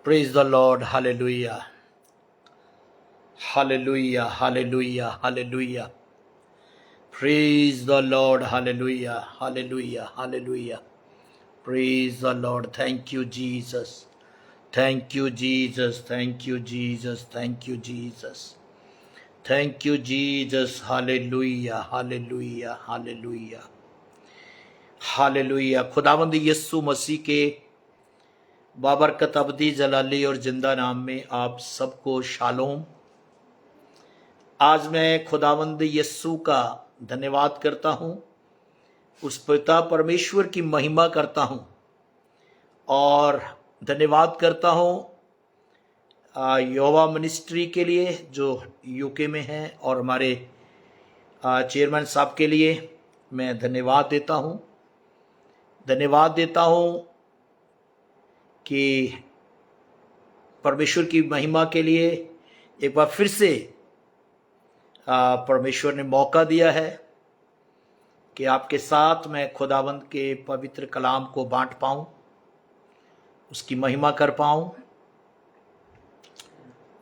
Praise the Lord. Hallelujah. Hallelujah. Hallelujah. Hallelujah. Praise the Lord. Hallelujah. Hallelujah. Hallelujah. Praise the Lord. Thank you, Jesus. Thank you, Jesus. Thank you, Jesus. Thank you, Jesus. Thank you, Jesus. Hallelujah. Hallelujah. Hallelujah. Hallelujah. खुदावंद यीशु मसीह के बाबरकत अब्दी जलाली और जिंदा नाम में आप सबको shalom. आज मैं खुदावंद यीशु का धन्यवाद करता हूं, उस पिता परमेश्वर की महिमा करता हूं और धन्यवाद करता हूं योवा मिनिस्ट्री के लिए जो यूके में है, और हमारे चेयरमैन साहब के लिए मैं धन्यवाद देता हूं। धन्यवाद देता हूं कि परमेश्वर की महिमा के लिए एक बार फिर से परमेश्वर ने मौका दिया है कि आपके साथ मैं खुदावंद के पवित्र कलाम को बांट पाऊं, उसकी महिमा कर पाऊं।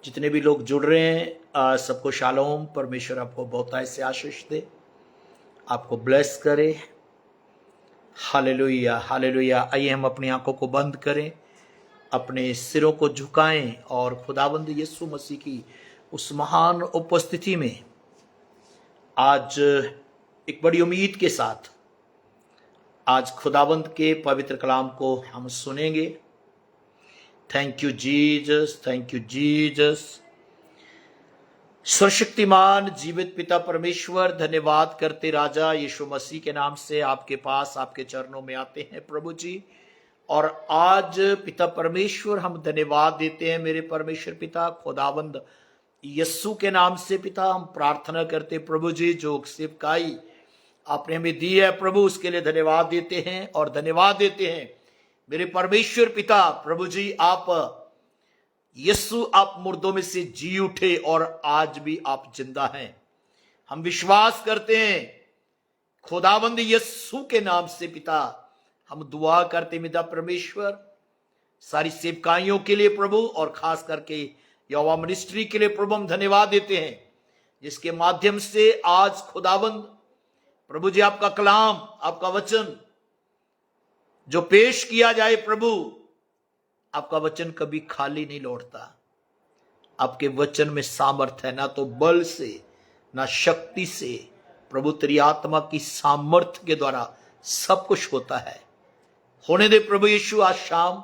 जितने भी लोग जुड़ रहे हैं सबको शालोम। परमेश्वर आपको बहुतायत से आशीष दे, आपको ब्लेस करे। हालेलुया। हालेलुया। आइए हम अपनी आंखों को बंद करें, अपने सिरों को झुकाएं और खुदावंद यीशु मसीह की उस महान उपस्थिति में आज एक बड़ी उम्मीद के साथ आज खुदावंद के पवित्र कलाम को हम सुनेंगे। Thank you Jesus. Thank you Jesus. सर्वशक्तिमान जीवित पिता परमेश्वर, धन्यवाद करते राजा यीशु मसीह के नाम से आपके पास आपके चरणों में आते हैं प्रभु जी। और आज पिता परमेश्वर हम धन्यवाद देते हैं मेरे परमेश्वर पिता खुदावंद यीशु के नाम से पिता हम प्रार्थना करते प्रभु जी, जो सेवकाई आपने हमें दी है प्रभु, उसके लिए धन्यवाद देते हैं। और धन्यवाद देते हैं मेरे परमेश्वर पिता प्रभु जी, आप यीशु आप मुर्दों में से जी उठे और आज भी आप जिंदा हैं। हम विश्वास करते हैं खुदावंद यीशु के नाम से पिता हम दुआ करते पिता परमेश्वर, सारी सेवकाइयों के लिए प्रभु, और खास करके योवा मिनिस्ट्री के लिए प्रभु हम धन्यवाद देते हैं, जिसके माध्यम से आज खुदावंद प्रभु जी आपका कलाम, आपका वचन जो पेश किया जाए प्रभु, आपका वचन कभी खाली नहीं लौटता। आपके वचन में सामर्थ है, ना तो बल से ना शक्ति से प्रभु, तेरी आत्मा की सामर्थ के द्वारा सब कुछ होता है। होने दे प्रभु यीशु आज शाम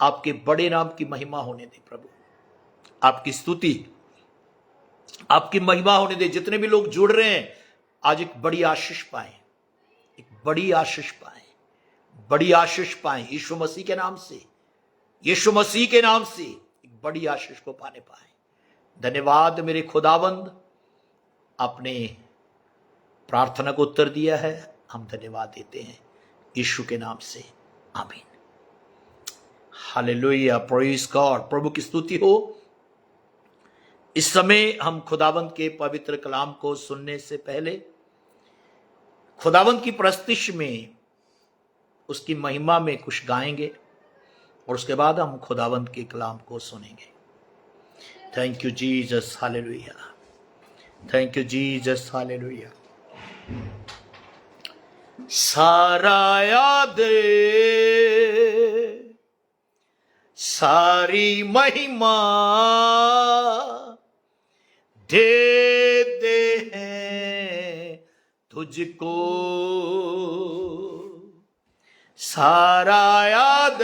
आपके बड़े नाम की महिमा होने दे प्रभु, आपकी स्तुति आपकी महिमा होने दे। जितने भी लोग जुड़ रहे हैं आज एक बड़ी आशीष पाए, एक बड़ी आशीष पाए, बड़ी आशीष पाए यीशु मसीह के नाम से, यीशु मसीह के नाम से एक बड़ी आशीष को पाने पाए। धन्यवाद मेरे खुदावंद, आपने प्रार्थना को उत्तर दिया है, हम धन्यवाद देते हैं यीशु के नाम से, आमीन। हालेलुया। Praise God. प्रभु की स्तुति हो। इस समय हम खुदावंद के पवित्र कलाम को सुनने से पहले खुदावंद की प्रस्तुति में उसकी महिमा में कुछ गाएंगे और उसके बाद हम खुदावंद के कलाम को सुनेंगे। Thank you Jesus. Hallelujah. Thank you Jesus. Hallelujah. सारा याद सारी महिमा देते हैं तुझको, सारा याद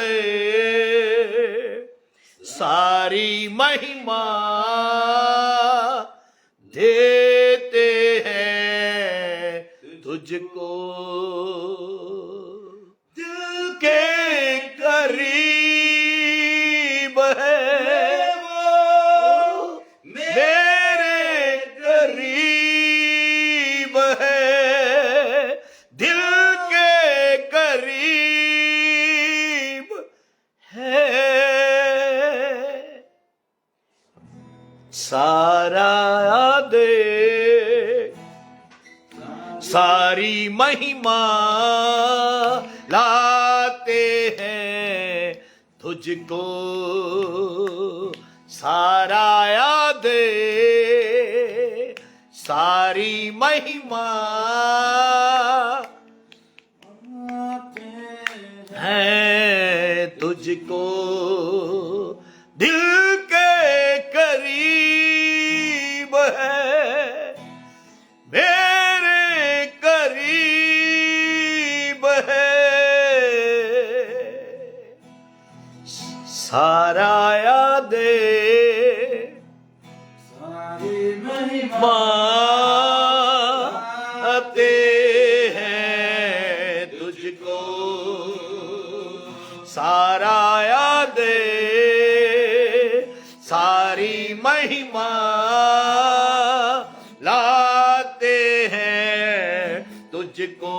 सारी महिमा देते हैं तुझको। दिल के करीब है वो, मेरे करीब है, दिल के करीब है। सारा याद सारी महिमा लाते हैं तुझको, सारा याद सारी महिमा है तुझको, दिल के करीब है, मेरे करीब है, सारा याद सारी महिमा आते हैं तुझको, सारा याद सारी महिमा लाते हैं तुझको।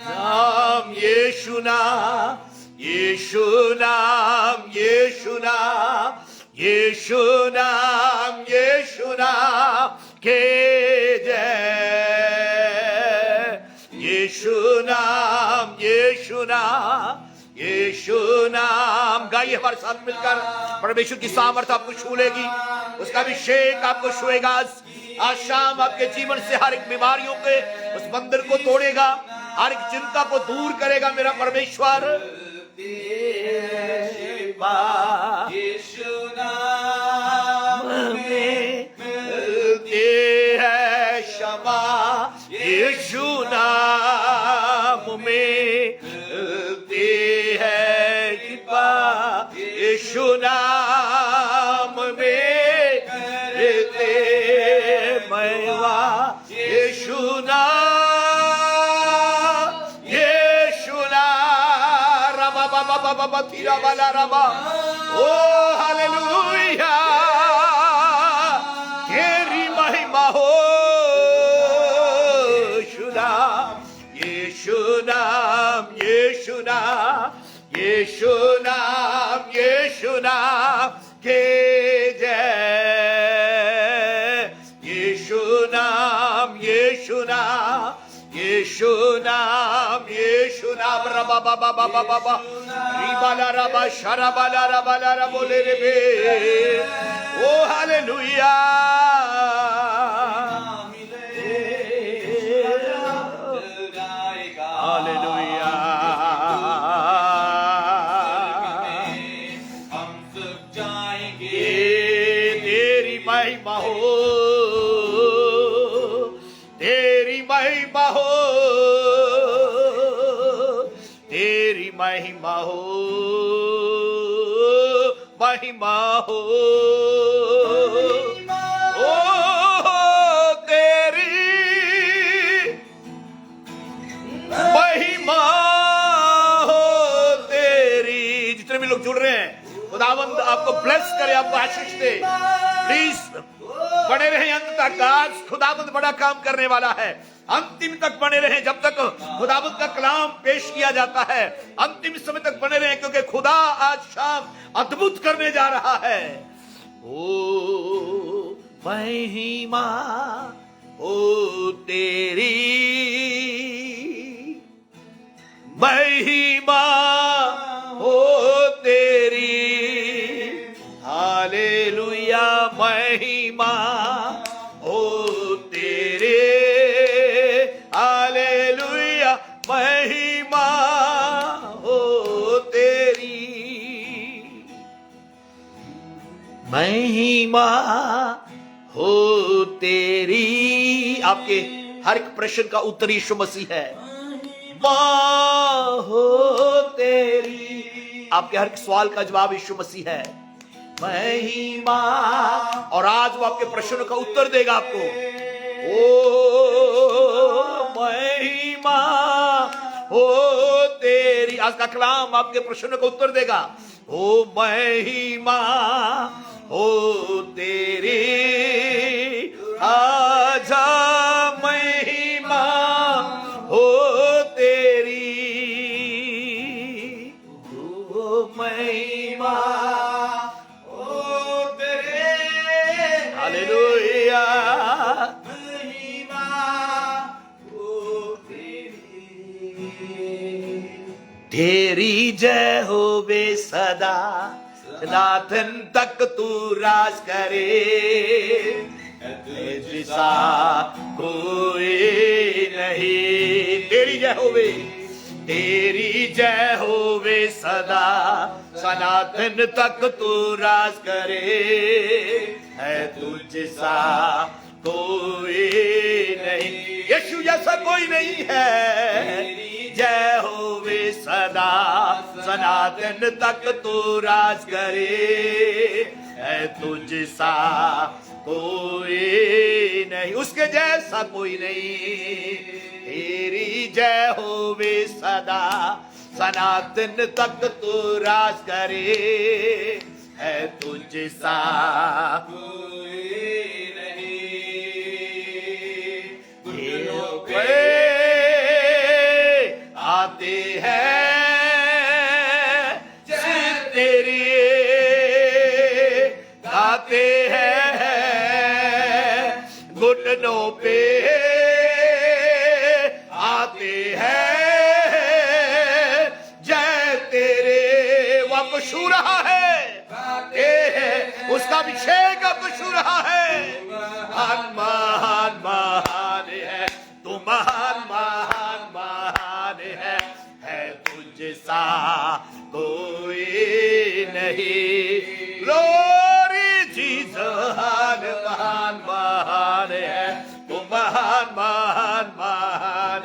नाम यीशु नाम, यीशु नाम, यीशु नाम, यीशु नाम, यीशु नाम के जय, यीशु नाम, यीशु नाम, यीशु नाम। गाइए हमारे साथ मिलकर, परमेश्वर की सामर्थ्य आपको छू लेगी, उसका अभिषेक आपको छुएगा। आज शाम आपके जीवन से हर एक बीमारियों के उस बंधन को तोड़ेगा, हर एक चिंता को दूर करेगा मेरा परमेश्वर। यीशु नाम में मिलती है क्षमा, यीशु नाम में मिलती है कृपा, यीशु नाम में मिलते महिमा, यीशु नाम, यीशु नाम, रबा बाबा बाबा थीरा वाला रबा, ओ हालेलुया, तेरी महिमा हो यीशु नाम, यीशु नाम, यीशु नाम, यीशु नाम के जय, यीशु नाम, यीशु नाम, यीशु नाम, यीशु नाम, रबा बाबा बाबा बाबा रिबाला रबा शराबाला रबाला रबोले रे, ओ हालेलुया, हालेलुया। हम सब जाएंगे, तेरी महिमा हो, तेरी महिमा हो, तेरी महिमा हो, महिमा हो, ओ तेरी महिमा हो, तेरी। जितने भी लोग जुड़ रहे हैं, खुदावंद आपको ब्लेस करे, आपको आशीष दे। प्लीज बने रहे अंत तक, आज खुदावंद बड़ा काम करने वाला है। अंतिम तक बने रहे, जब तक खुदावंद का कलाम पेश किया जाता है, अंतिम समय तक बने रहे, क्योंकि खुदा आज शाम अद्भुत करने जा रहा है। ओ महिमा हो तेरी, महिमा हो तेरी, हालेलुया, महिमा हो तेरे, हालेलुया, महिमा हो तेरी, महिमा हो तेरी। आपके हर एक प्रश्न का उत्तर यीशु मसीह है। हो तेरी, आपके हर एक सवाल का जवाब यीशु मसीह है। महिमा, और आज वो आपके प्रश्नों का उत्तर देगा आपको। ओ महिमा हो तेरी, आज का कलाम आपके प्रश्नों का उत्तर देगा। ओ महिमा हो तेरी, आजा महिमा हो तेरी, ओ महिमा हो तेरे, हालेलुया, तेरी जय होवे सदा, सनातन तक तू राज करे, तुझसा कोई नहीं। तेरी जय होवे, तेरी जय होवे सदा, सनातन तक तू राज करे, है तुझसा कोई नहीं। यीशु जैसा कोई नहीं है। जय होवे सदा, सनातन तक तू राज करे, है तुझसा कोई नहीं, उसके जैसा कोई नहीं। तेरी जय होवे सदा, सनातन तक तू राज करे, है तुझसा कोई नहीं। आते हैं तेरी, गाते हैं घुटनों पे, आते हैं जय तेरे। वो आपको छू रहा है, उसका अभिषेक आपको छू रहा है। महान महान महान है तू, महान महान महान है तुझसा कोई नहीं। ग्लोरी जीसस, महान महान है तू, महान महान महान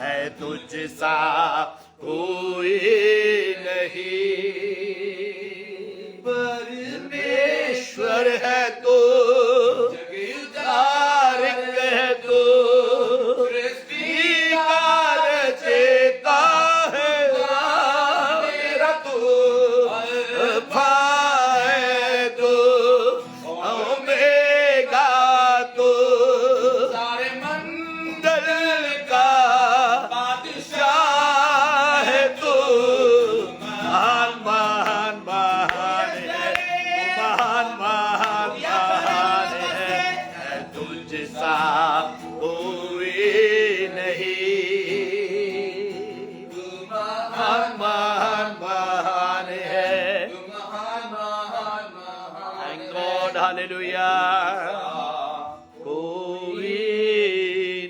है तुझसा कोई नहीं। परमेश्वर है तो, जगदारक है तो, हालेलुया, कोई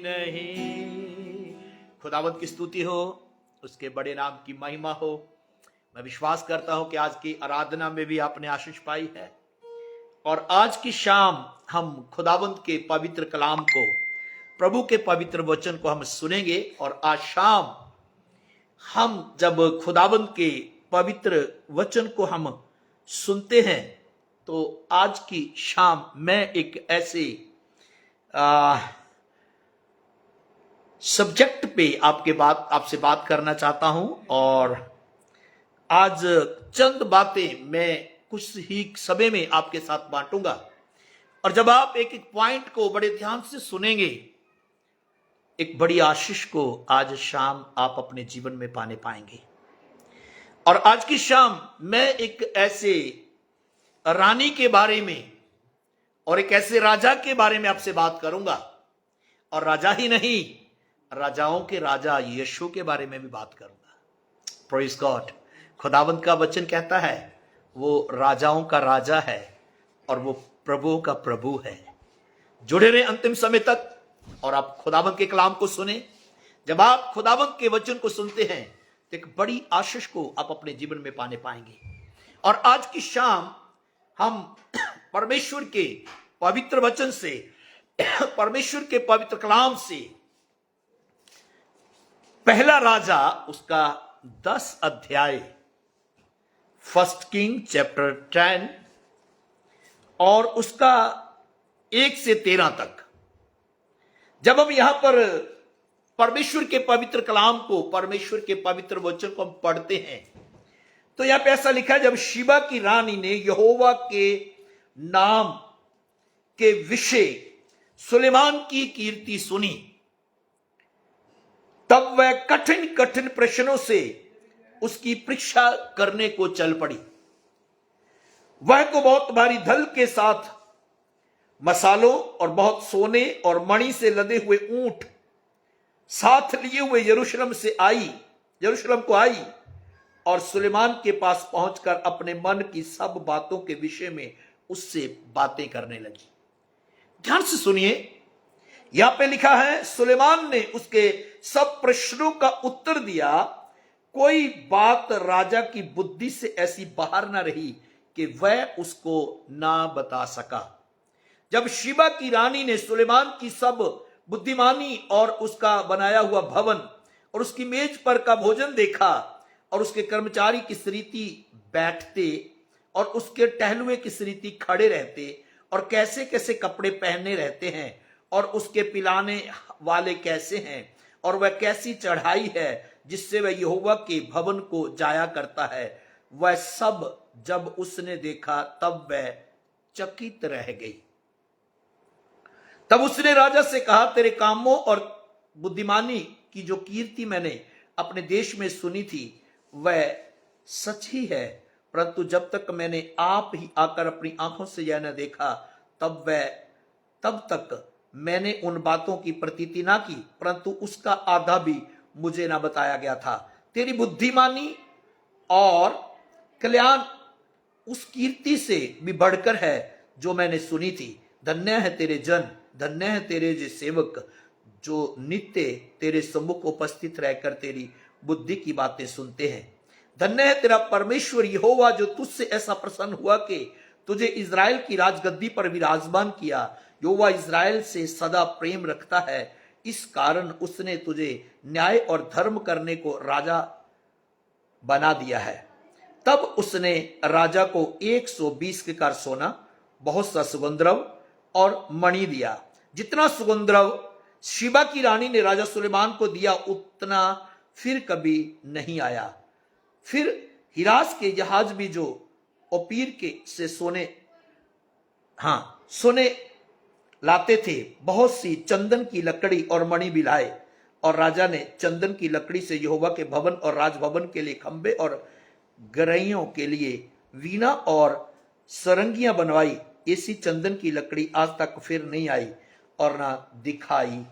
नहीं। खुदावंत की स्तुति हो, उसके बड़े नाम की महिमा हो। मैं विश्वास करता हूं कि आज की आराधना में भी आपने आशीष पाई है, और आज की शाम हम खुदावंत के पवित्र कलाम को, प्रभु के पवित्र वचन को हम सुनेंगे। और आज शाम हम जब खुदावंत के पवित्र वचन को हम सुनते हैं, तो आज की शाम मैं एक ऐसे सब्जेक्ट पे आपसे बात करना चाहता हूं। और आज चंद बातें मैं कुछ ही समय में आपके साथ बांटूंगा, और जब आप एक एक पॉइंट को बड़े ध्यान से सुनेंगे, एक बड़ी आशीष को आज शाम आप अपने जीवन में पाने पाएंगे। और आज की शाम मैं एक ऐसे रानी के बारे में और एक ऐसे राजा के बारे में आपसे बात करूंगा, और राजा ही नहीं, राजाओं के राजा यीशु के बारे में भी बात करूंगा। Praise God. खुदावंत का वचन कहता है वो राजाओं का राजा है और वो प्रभुओं का प्रभु है। जुड़े रहे अंतिम समय तक, और आप खुदावंत के कलाम को सुने। जब आप खुदावंत के वचन को सुनते हैं तो एक बड़ी आशीष को आप अपने जीवन में पाने पाएंगे। और आज की शाम हम परमेश्वर के पवित्र वचन से, परमेश्वर के पवित्र कलाम से, पहला राजा उसका 10 अध्याय, 1 किंग चैप्टर 10 और उसका 1 से 13 तक, जब हम यहां पर परमेश्वर के पवित्र कलाम को, परमेश्वर के पवित्र वचन को हम पढ़ते हैं, तो यहां पे ऐसा लिखा है, जब शीबा की रानी ने यहोवा के नाम के विषय सुलेमान की कीर्ति सुनी, तब वह कठिन कठिन प्रश्नों से उसकी परीक्षा करने को चल पड़ी। वह को बहुत भारी धल के साथ मसालों और बहुत सोने और मणि से लदे हुए ऊंट साथ लिए हुए यरूशलेम को आई, और सुलेमान के पास पहुंचकर अपने मन की सब बातों के विषय में उससे बातें करने लगी। ध्यान से सुनिए, यहां पे लिखा है सुलेमान ने उसके सब प्रश्नों का उत्तर दिया। कोई बात राजा की बुद्धि से ऐसी बाहर ना रही कि वह उसको ना बता सका। जब शीबा की रानी ने सुलेमान की सब बुद्धिमानी और उसका बनाया हुआ भवन और उसकी मेज पर का भोजन देखा और उसके कर्मचारी किस रीति बैठते और उसके टहलुए किस रीति खड़े रहते और कैसे कैसे कपड़े पहने रहते हैं और उसके पिलाने वाले कैसे हैं और वह कैसी चढ़ाई है जिससे वह यहोवा के भवन को जाया करता है, वह सब जब उसने देखा तब वह चकित रह गई। तब उसने राजा से कहा, तेरे कामों और बुद्धिमानी की जो कीर्ति मैंने अपने देश में सुनी थी वह सच ही है, परंतु जब तक मैंने आप ही आकर अपनी आंखों से यह न देखा तब तक मैंने उन बातों की प्रतीति ना की, परंतु उसका आधा भी मुझे ना बताया गया था। तेरी बुद्धिमानी और कल्याण उस कीर्ति से भी बढ़कर है जो मैंने सुनी थी। धन्य है तेरे जन, धन्य है तेरे जो सेवक जो नित्य तेरे सम्मुख उपस्थित रहकर तेरी बुद्धि की बातें सुनते हैं। धन्य है तेरा परमेश्वर यहोवा जो तुझसे ऐसा प्रसन्न हुआ कि तुझे इज़राइल की राजगद्दी पर विराजमान किया। यहोवा इज़राइल से सदा प्रेम रखता है, इस कारण उसने तुझे न्याय और धर्म करने को राजा बना दिया है। तब उसने राजा को 120 किकार सोना, बहुत सा सुगंधद्रव और मणि दिया। जितना सुगंधद्रव शीबा की रानी ने राजा सुलेमान को दिया उतना फिर कभी नहीं आया। फिर हिरास के जहाज भी जो ओपीर के से सोने लाते थे, बहुत सी चंदन की लकड़ी और मणि भी लाए। और राजा ने चंदन की लकड़ी से यहोवा के भवन और राजभवन के लिए खंबे और गरइयों के लिए वीणा और सरंगियां बनवाई। ऐसी चंदन की लकड़ी आज तक फिर नहीं आई और ना दिखाई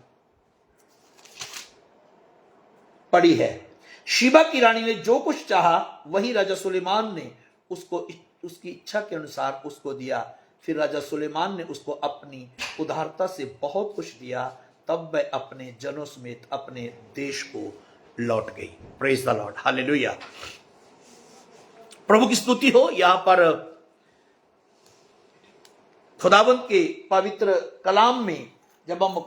पड़ी है। शीबा की रानी ने जो कुछ चाहा वही राजा सुलेमान ने उसको उसकी इच्छा के अनुसार उसको दिया। फिर राजा सुलेमान ने उसको अपनी उदारता से बहुत कुछ दिया। तब वह अपने जनों समेत अपने देश को लौट गई। Praise the lord, hallelujah. प्रभु की स्तुति हो। यहां पर खुदावंत के पवित्र कलाम में जब हम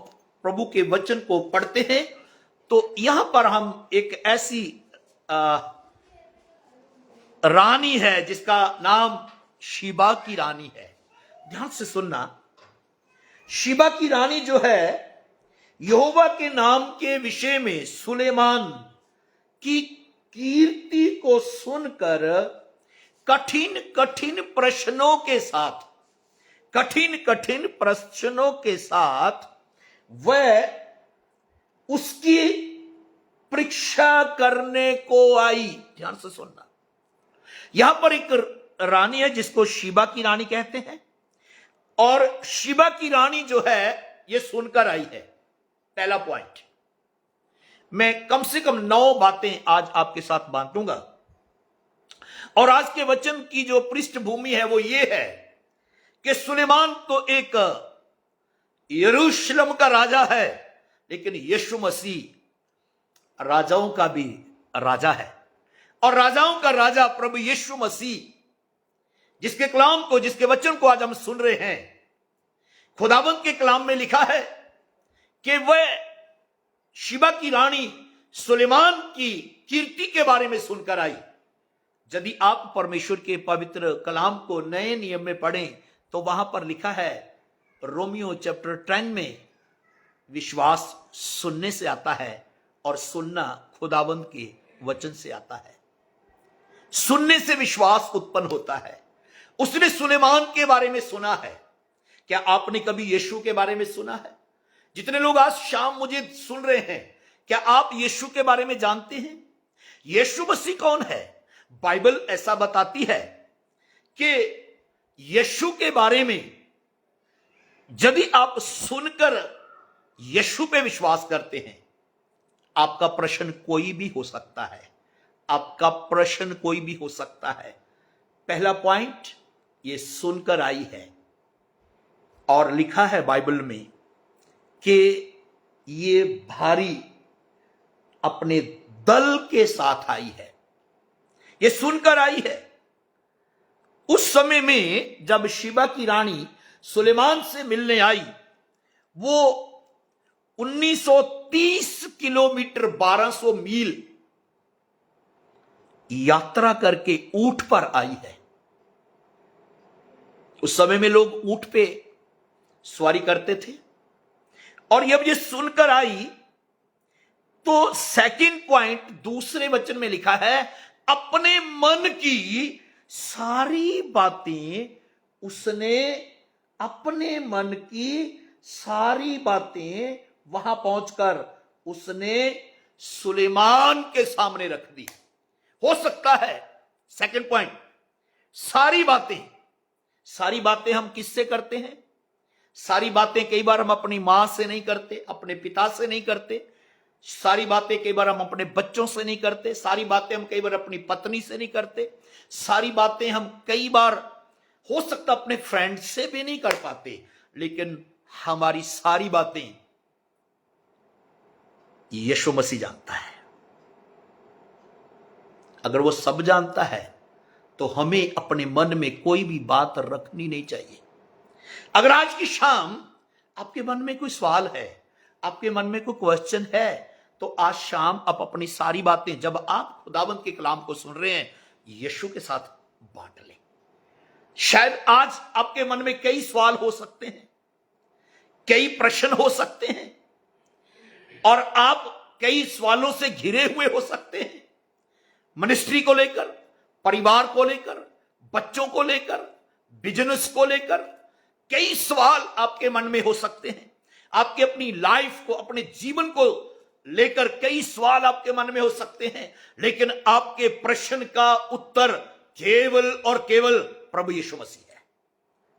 प्रभु के वचन को पढ़ते हैं तो यहां पर हम एक ऐसी रानी है जिसका नाम शीबा की रानी है। ध्यान से सुनना, शीबा की रानी जो है यहोवा के नाम के विषय में सुलेमान की कीर्ति को सुनकर कठिन कठिन प्रश्नों के साथ वह उसकी परीक्षा करने को आई। ध्यान से सुनना, यहां पर एक रानी है जिसको शीबा की रानी कहते हैं और शीबा की रानी जो है यह सुनकर आई है। पहला पॉइंट, मैं कम से कम 9 बातें आज आपके साथ बांटूंगा और आज के वचन की जो पृष्ठभूमि है वो ये है कि सुलेमान तो एक यरूशलेम का राजा है, लेकिन यीशु मसीह राजाओं का भी राजा है और राजाओं का राजा प्रभु यीशु मसीह जिसके कलाम को, जिसके वचन को आज हम सुन रहे हैं, खुदावंत के कलाम में लिखा है कि वह शीबा की रानी सुलेमान की कीर्ति के बारे में सुनकर आई। यदि आप परमेश्वर के पवित्र कलाम को नए नियम में पढ़ें तो वहां पर लिखा है रोमियो चैप्टर 10 में, विश्वास सुनने से आता है और सुनना खुदावंत के वचन से आता है। सुनने से विश्वास उत्पन्न होता है। उसने सुलेमान के बारे में सुना है। क्या आपने कभी यीशु के बारे में सुना है? जितने लोग आज शाम मुझे सुन रहे हैं, क्या आप यीशु के बारे में जानते हैं? यीशु मसीह कौन है? बाइबल ऐसा बताती है कि यीशु के बारे में यदि आप सुनकर यीशु पे विश्वास करते हैं, आपका प्रश्न कोई भी हो सकता है, आपका प्रश्न कोई भी हो सकता है। पहला पॉइंट, ये सुनकर आई है और लिखा है बाइबल में कि ये भारी अपने दल के साथ आई है। ये सुनकर आई है। उस समय में जब शीबा की रानी सुलेमान से मिलने आई, वो 1930 किलोमीटर 1200 मील यात्रा करके ऊंट पर आई है। उस समय में लोग ऊंट पे सवारी करते थे। और जब ये सुनकर आई तो सेकंड पॉइंट दूसरे वचन में लिखा है, अपने मन की सारी बातें उसने, अपने मन की सारी बातें वहां पहुंचकर उसने सुलेमान के सामने रख दी। हो सकता है, सेकंड पॉइंट, सारी बातें हम किससे करते हैं? सारी बातें कई बार हम अपनी मां से नहीं करते, अपने पिता से नहीं करते। सारी बातें कई बार हम अपने बच्चों से नहीं करते। सारी बातें हम कई बार अपनी पत्नी से नहीं करते। सारी बातें हम कई बार हो सकता अपने फ्रेंड से भी नहीं कर पाते। लेकिन हमारी सारी बातें यीशु मसीह जानता है। अगर वो सब जानता है तो हमें अपने मन में कोई भी बात रखनी नहीं चाहिए। अगर आज की शाम आपके मन में कोई सवाल है, आपके मन में कोई क्वेश्चन है, तो आज शाम आप अपनी सारी बातें जब आप खुदावंद के कलाम को सुन रहे हैं, यीशु के साथ बांट लें। शायद आज आपके मन में कई सवाल हो सकते हैं, कई प्रश्न हो सकते हैं, और आप कई सवालों से घिरे हुए हो सकते हैं। मिनिस्ट्री को लेकर, परिवार को लेकर, बच्चों को लेकर, बिजनेस को लेकर कई सवाल आपके मन में हो सकते हैं। आपके अपनी लाइफ को, अपने जीवन को लेकर कई सवाल आपके मन में हो सकते हैं। लेकिन आपके प्रश्न का उत्तर केवल और केवल प्रभु यीशु मसीह है।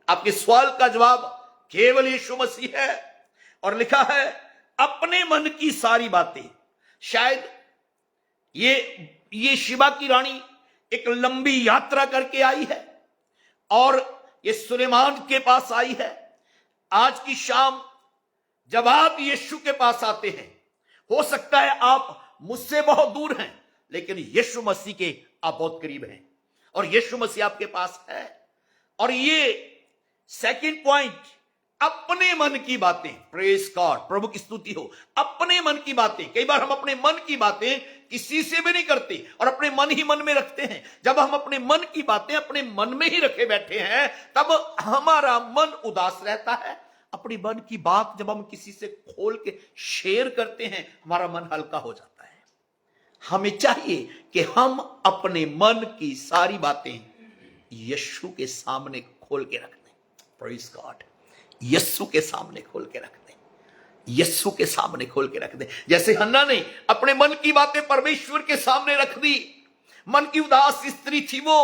आपके सवाल का जवाब केवल यीशु मसीह है। और लिखा है, अपने मन की सारी बातें। शायद ये शीबा की रानी एक लंबी यात्रा करके आई है और ये सुलेमान के पास आई है। आज की शाम जब आप यीशु के पास आते हैं, हो सकता है आप मुझसे बहुत दूर हैं, लेकिन यीशु मसीह के आप बहुत करीब हैं और यीशु मसीह आपके पास है। और ये सेकंड पॉइंट, अपने मन की बातें। प्रेज गॉड, प्रभु की स्तुति हो। अपने मन की बातें। कई बार हम अपने मन की बातें किसी से भी नहीं करते और अपने मन ही मन में रखते हैं। जब हम अपने मन की बातें अपने मन में ही रखे बैठे हैं, तब हमारा मन उदास रहता है। अपनी मन की बात जब हम किसी से खोल के शेयर करते हैं, हमारा मन हल्का हो जाता है। हमें चाहिए कि हम अपने मन की सारी बातें यीशु के सामने खोल के रख दें। प्रेज गॉड, यीशु के सामने खोल के रख दें, यीशु के सामने खोल के रख दें। जैसे हन्ना ने अपने मन की बातें परमेश्वर के सामने रख दी। मन की उदास स्त्री थी वो,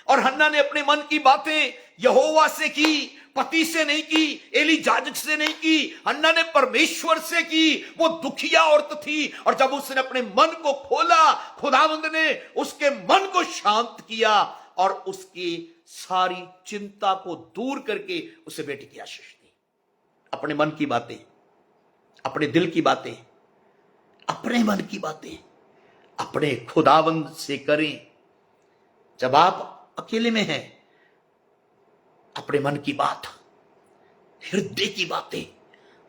और हन्ना ने अपने मन की बातें यहोवा से की, पति से नहीं की, एली याजक से नहीं की, हन्ना ने परमेश्वर से की। वो दुखिया औरत थी और जब उसने अपने मन को खोला, खुदावंद ने उसके मन को शांत किया और उसकी सारी चिंता को दूर करके उसे बेटी की आशीष दी। अपने मन की बातें, अपने दिल की बातें, अपने मन की बातें अपने खुदावंद से करें। जब आप अकेले में हैं, अपने मन की बात, हृदय की बातें,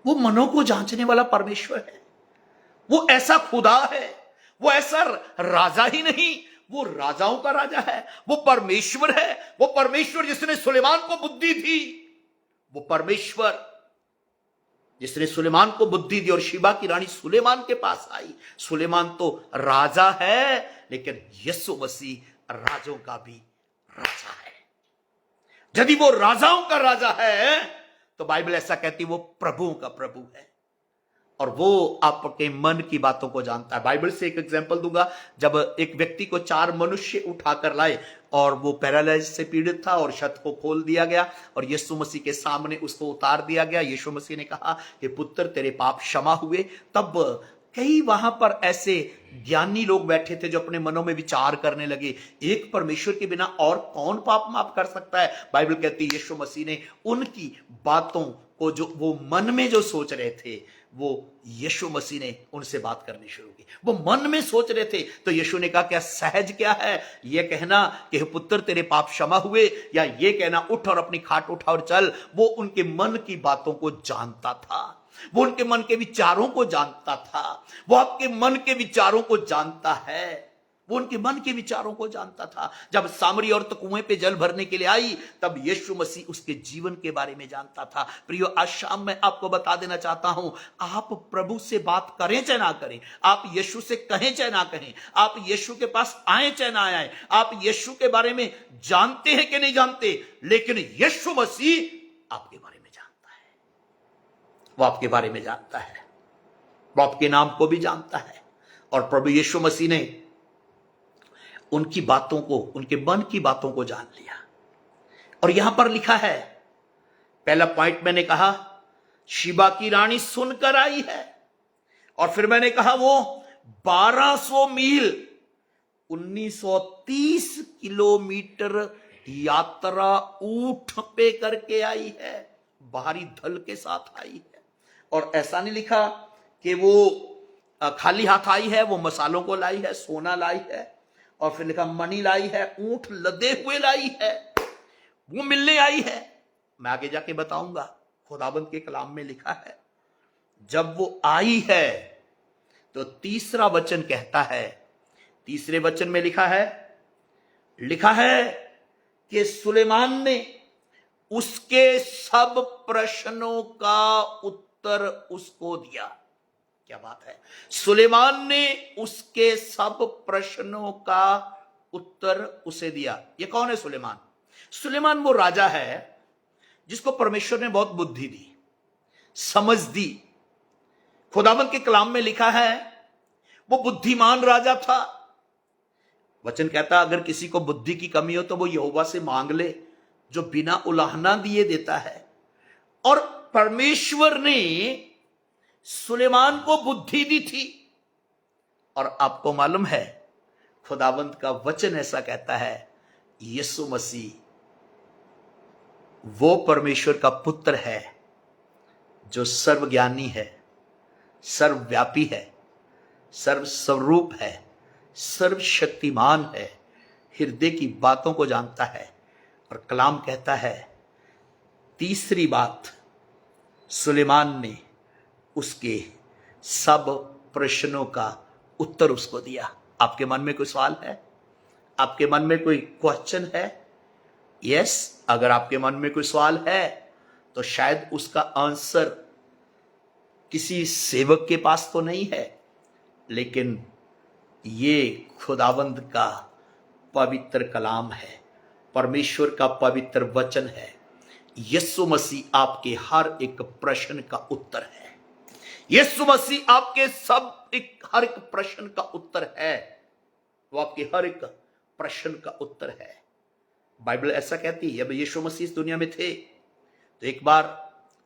वो मनों को जांचने वाला परमेश्वर है। वो ऐसा खुदा है, वो ऐसा राजा ही नहीं, वो राजाओं का राजा है। वो परमेश्वर है। वो परमेश्वर जिसने सुलेमान को बुद्धि दी, वो परमेश्वर जिसने सुलेमान को बुद्धि दी और शीबा की रानी सुलेमान के पास आई। सुलेमान तो राजा है, लेकिन यीशु मसीह राजों का भी राजा है। यदि वो राजाओं का राजा है, तो बाइबल ऐसा कहती है वो प्रभुओं का प्रभु है और वो आपके मन की बातों को जानता है। बाइबल से एक एग्जांपल दूंगा। जब एक व्यक्ति को 4 मनुष्य उठाकर लाए और वो पैरालाइज से पीड़ित था और छत को खोल दिया गया और यीशु मसीह के सामने उसको उतार दिया गया। यीशु मसीह ने कहा कि पुत्र तेरे पाप क्षमा हुए। तब कई वहां पर ऐसे ज्ञानी लोग बैठे थे जो अपने मनों में विचार करने लगे, एक परमेश्वर के बिना और कौन पाप माफ कर सकता है। बाइबल कहती है यीशु मसीह ने उनकी बातों को, जो वो मन में जो सोच रहे थे, वो यीशु मसीह ने उनसे बात करनी शुरू की। वो मन में सोच रहे थे, तो यीशु ने कहा क्या सहज क्या है ये कहना कि हे पुत्र तेरे पाप क्षमा हुए, या ये कहना उठ और अपनी खाट उठा और चल। वो उनके मन की बातों को जानता था, वो उनके मन के विचारों को जानता था। वो आपके मन के विचारों को जानता है, वो उनके मन के विचारों को जानता था। जब सामरी औरत कुएं पे जल भरने के लिए आई, तब यीशु मसीह उसके जीवन के बारे में जानता था। प्रियो, आज शाम मैं आपको बता देना चाहता हूं, आप प्रभु से बात करें चाहे ना करें, आप यीशु से कहें चाहे ना कहें, आप यीशु के पास आए चाहे ना आए, आप यीशु के बारे में जानते हैं कि नहीं जानते, लेकिन यीशु मसीह आपके बारे में जानता है। वो आपके बारे में जानता है, वो आपके नाम को भी जानता है। और प्रभु यीशु मसीह ने उनकी बातों को, उनके मन की बातों को जान लिया। और यहां पर लिखा है, पहला पॉइंट मैंने कहा शिबा की रानी सुनकर आई है, और फिर मैंने कहा वो 1200 मील 1930 किलोमीटर यात्रा ऊंट पे करके आई है, बाहरी दल के साथ आई है। और ऐसा नहीं लिखा कि वो खाली हाथ आई है, वो मसालों को लाई है, सोना लाई है, और फिर लिखा मणि लाई है, ऊंट लदे हुए लाई है, वो मिलने आई है। मैं आगे जाके बताऊंगा, खुदाबंद के कलाम में लिखा है जब वो आई है तो तीसरा वचन कहता है, तीसरे वचन में लिखा है कि सुलेमान ने उसके सब प्रश्नों का उत्तर उसको दिया। क्या बात है, सुलेमान ने उसके सब प्रश्नों का उत्तर उसे दिया। ये कौन है सुलेमान? सुलेमान वो राजा है जिसको परमेश्वर ने बहुत बुद्धि दी, समझ दी। खुदावंद के कलाम में लिखा है वो बुद्धिमान राजा था। वचन कहता अगर किसी को बुद्धि की कमी हो तो वो यहोवा से मांग ले, जो बिना उलाहना दिए देता है। और परमेश्वर ने सुलेमान को बुद्धि दी थी। और आपको मालूम है खुदावंद का वचन ऐसा कहता है, यीशु मसीह वो परमेश्वर का पुत्र है जो सर्वज्ञानी है, सर्वव्यापी है, सर्वस्वरूप है, सर्वशक्तिमान है, हृदय की बातों को जानता है। और कलाम कहता है तीसरी बात, सुलेमान ने उसके सब प्रश्नों का उत्तर उसको दिया। आपके मन में कोई सवाल है? आपके मन में कोई क्वेश्चन है? यस, अगर आपके मन में कोई सवाल है तो शायद उसका आंसर किसी सेवक के पास तो नहीं है, लेकिन ये खुदावंद का पवित्र कलाम है, परमेश्वर का पवित्र वचन है। यीशु मसीह आपके हर एक प्रश्न का उत्तर है। यीशु मसीह आपके हर एक प्रश्न का उत्तर है। वो आपके हर एक प्रश्न का उत्तर है। बाइबल ऐसा कहती है, जब यीशु मसीह इस दुनिया में थे तो एक बार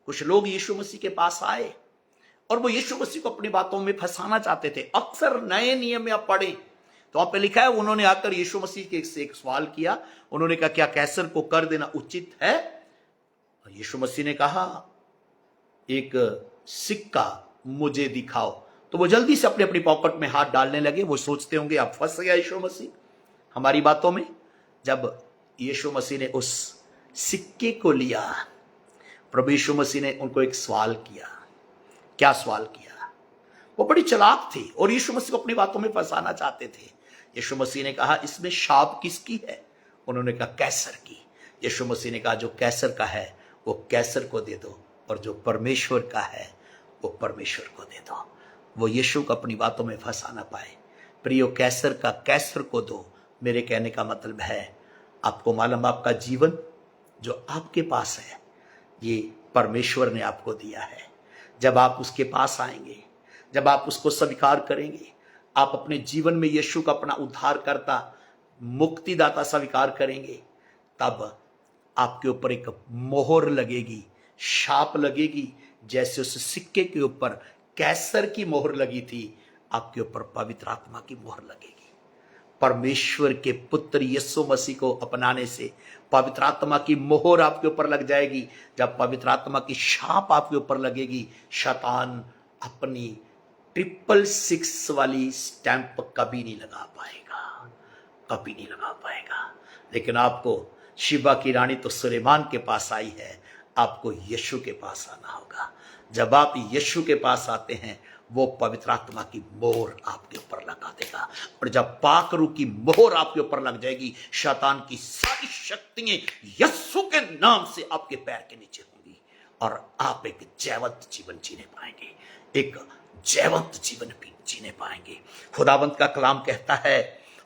कुछ लोग यीशु मसीह के पास आए और वो यीशु मसीह को अपनी बातों में फंसाना चाहते थे। अक्सर नए नियम में आप पढ़े तो वहां पे लिखा है उन्होंने आकर यीशु मसीह के से एक सवाल किया। उन्होंने कहा क्या कैसर को कर देना उचित है? यीशु मसीह ने कहा एक सिक्का मुझे दिखाओ। तो वो जल्दी से अपने अपनी पॉकेट में हाथ डालने लगे। वो सोचते होंगे आप फंस गया यीशु मसीह हमारी बातों में। जब यीशु मसीह ने उस सिक्के को लिया, प्रभु यीशु मसीह ने उनको एक सवाल किया। क्या सवाल किया? वो बड़ी चालाक थे और यीशु मसीह को अपनी बातों में फंसाना चाहते थे। यीशु मसीह ने कहा इसमें शाप किसकी है? उन्होंने कहा कैसर की। यीशु मसीह ने कहा जो कैसर का है वो कैसर को दे दो, और जो परमेश्वर का है वो परमेश्वर को दे दो। वो यीशु को अपनी बातों में फंसा ना पाए। प्रियो, कैसर का कैसर को दो। मेरे कहने का मतलब है आपको मालूम आपका जीवन जो आपके पास है ये परमेश्वर ने आपको दिया है। जब आप उसके पास आएंगे, जब आप उसको स्वीकार करेंगे, आप अपने जीवन में यीशु का अपना उद्धारकर्ता मुक्तिदाता स्वीकार करेंगे, तब आपके ऊपर एक मोहर लगेगी, छाप लगेगी, जैसे उस सिक्के के ऊपर कैसर की मोहर लगी थी, आपके ऊपर पवित्र आत्मा की मोहर लगेगी। परमेश्वर के पुत्र यीशु मसीह को अपनाने से पवित्र आत्मा की मोहर आपके ऊपर लग जाएगी। जब पवित्र आत्मा की छाप आपके ऊपर लगेगी, शैतान अपनी 666 वाली स्टैंप कभी नहीं लगा पाएगा, कभी नहीं लगा पाएगा। लेकिन आपको, शिबा की रानी तो सुलेमान के पास आई है, आपको यीशु के पास आना होगा। जब आप यीशु के पास आते हैं, वो पवित्र आत्मा की मोहर आपके ऊपर लगा देगा। और जब पाकरू की मोहर आपके ऊपर लग जाएगी, शैतान की सारी शक्तियां यीशु के नाम से आपके पैर के नीचे होंगी और आप एक जयवंत जीवन जीने पाएंगे, एक जयवंत जीवन जीने पाएंगे। खुदावंत का कलाम कहता है,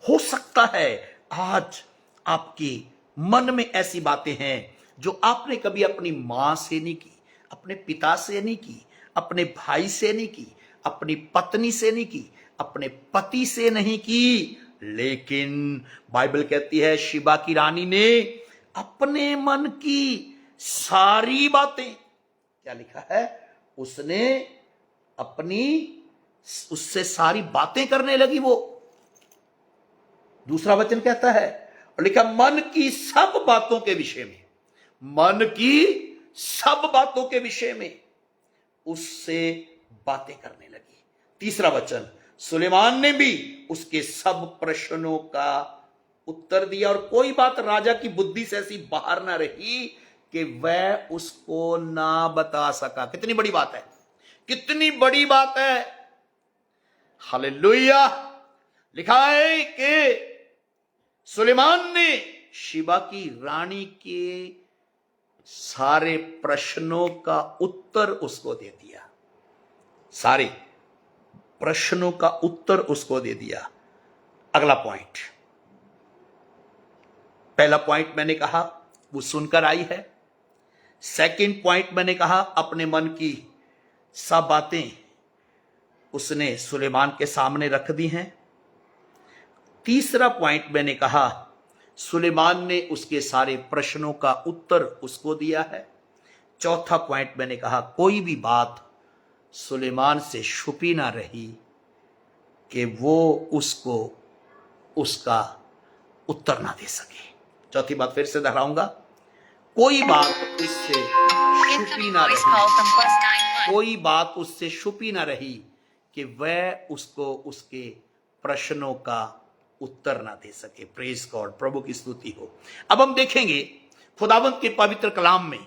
हो सकता है आज आपकी मन में ऐसी बातें हैं जो आपने कभी अपनी मां से नहीं की, अपने पिता से नहीं की, अपने भाई से नहीं की, अपनी पत्नी से नहीं की, अपने पति से नहीं की। लेकिन बाइबल कहती है शिबा की रानी ने अपने मन की सारी बातें, क्या लिखा है, उसने अपनी, उससे सारी बातें करने लगी। वो दूसरा वचन कहता है, और लिखा मन की सब बातों के विषय में, मन की सब बातों के विषय में उससे बातें करने लगी। तीसरा वचन, सुलेमान ने भी उसके सब प्रश्नों का उत्तर दिया और कोई बात राजा की बुद्धि से ऐसी बाहर ना रही कि वह उसको ना बता सका। कितनी बड़ी बात है, कितनी बड़ी बात है। हालेलुया। लिखा है कि सुलेमान ने शिबा की रानी के सारे प्रश्नों का उत्तर उसको दे दिया, सारे प्रश्नों का उत्तर उसको दे दिया। अगला पॉइंट, पहला पॉइंट मैंने कहा वो सुनकर आई है। सेकंड पॉइंट मैंने कहा अपने मन की सब बातें उसने सुलेमान के सामने रख दी हैं। तीसरा पॉइंट मैंने कहा सुलेमान ने उसके सारे प्रश्नों का उत्तर उसको दिया है। चौथा पॉइंट मैंने कहा कोई भी बात सुलेमान से छुपी ना रही कि वो उसको उसका उत्तर ना दे सके। चौथी बात फिर से दोहराऊंगा, कोई बात उससे छुपी ना रही, कोई बात उससे छुपी ना रही कि वह उसको उसके प्रश्नों का उत्तर ना दे सके। प्रेज गॉड, प्रभु की स्तुति हो। अब हम देखेंगे खुदावंत के पवित्र कलाम में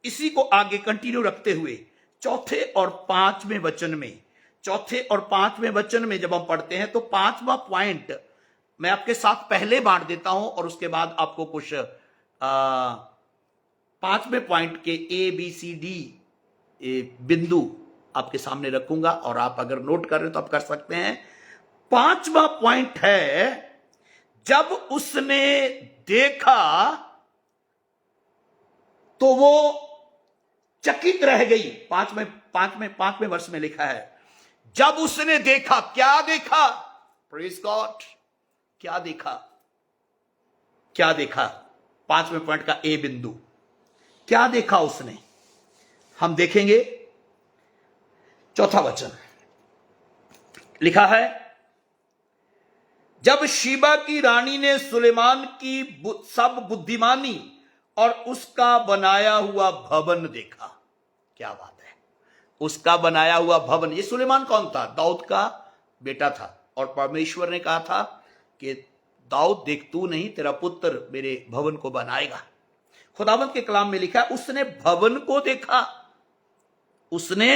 इसी को आगे कंटिन्यू रखते हुए चौथे और पांचवें वचन में, चौथे और पांचवें वचन में जब हम पढ़ते हैं तो पांचवा पॉइंट मैं आपके साथ पहले बांट देता हूं और उसके बाद आपको कुछ पांचवें पॉइंट के ABCD बिंदु आपके सामने रखूंगा और आप अगर नोट कर रहे हो तो आप कर सकते हैं। पांचवा पॉइंट है, जब उसने देखा तो वो चकित रह गई। पांचवें वर्ष में लिखा है, जब उसने देखा, क्या देखा? प्रेज गॉड, क्या देखा? क्या देखा? पांचवें पॉइंट का ए बिंदु, क्या देखा उसने? हम देखेंगे चौथा वचन लिखा है, जब शीबा की रानी ने सुलेमान की सब बुद्धिमानी और उसका बनाया हुआ भवन देखा। क्या बात है, उसका बनाया हुआ भवन। ये सुलेमान कौन था? दाऊद का बेटा था। और परमेश्वर ने कहा था कि दाऊद देख, तू नहीं, तेरा पुत्र मेरे भवन को बनाएगा। खुदावंत के कलाम में लिखा है उसने भवन को देखा, उसने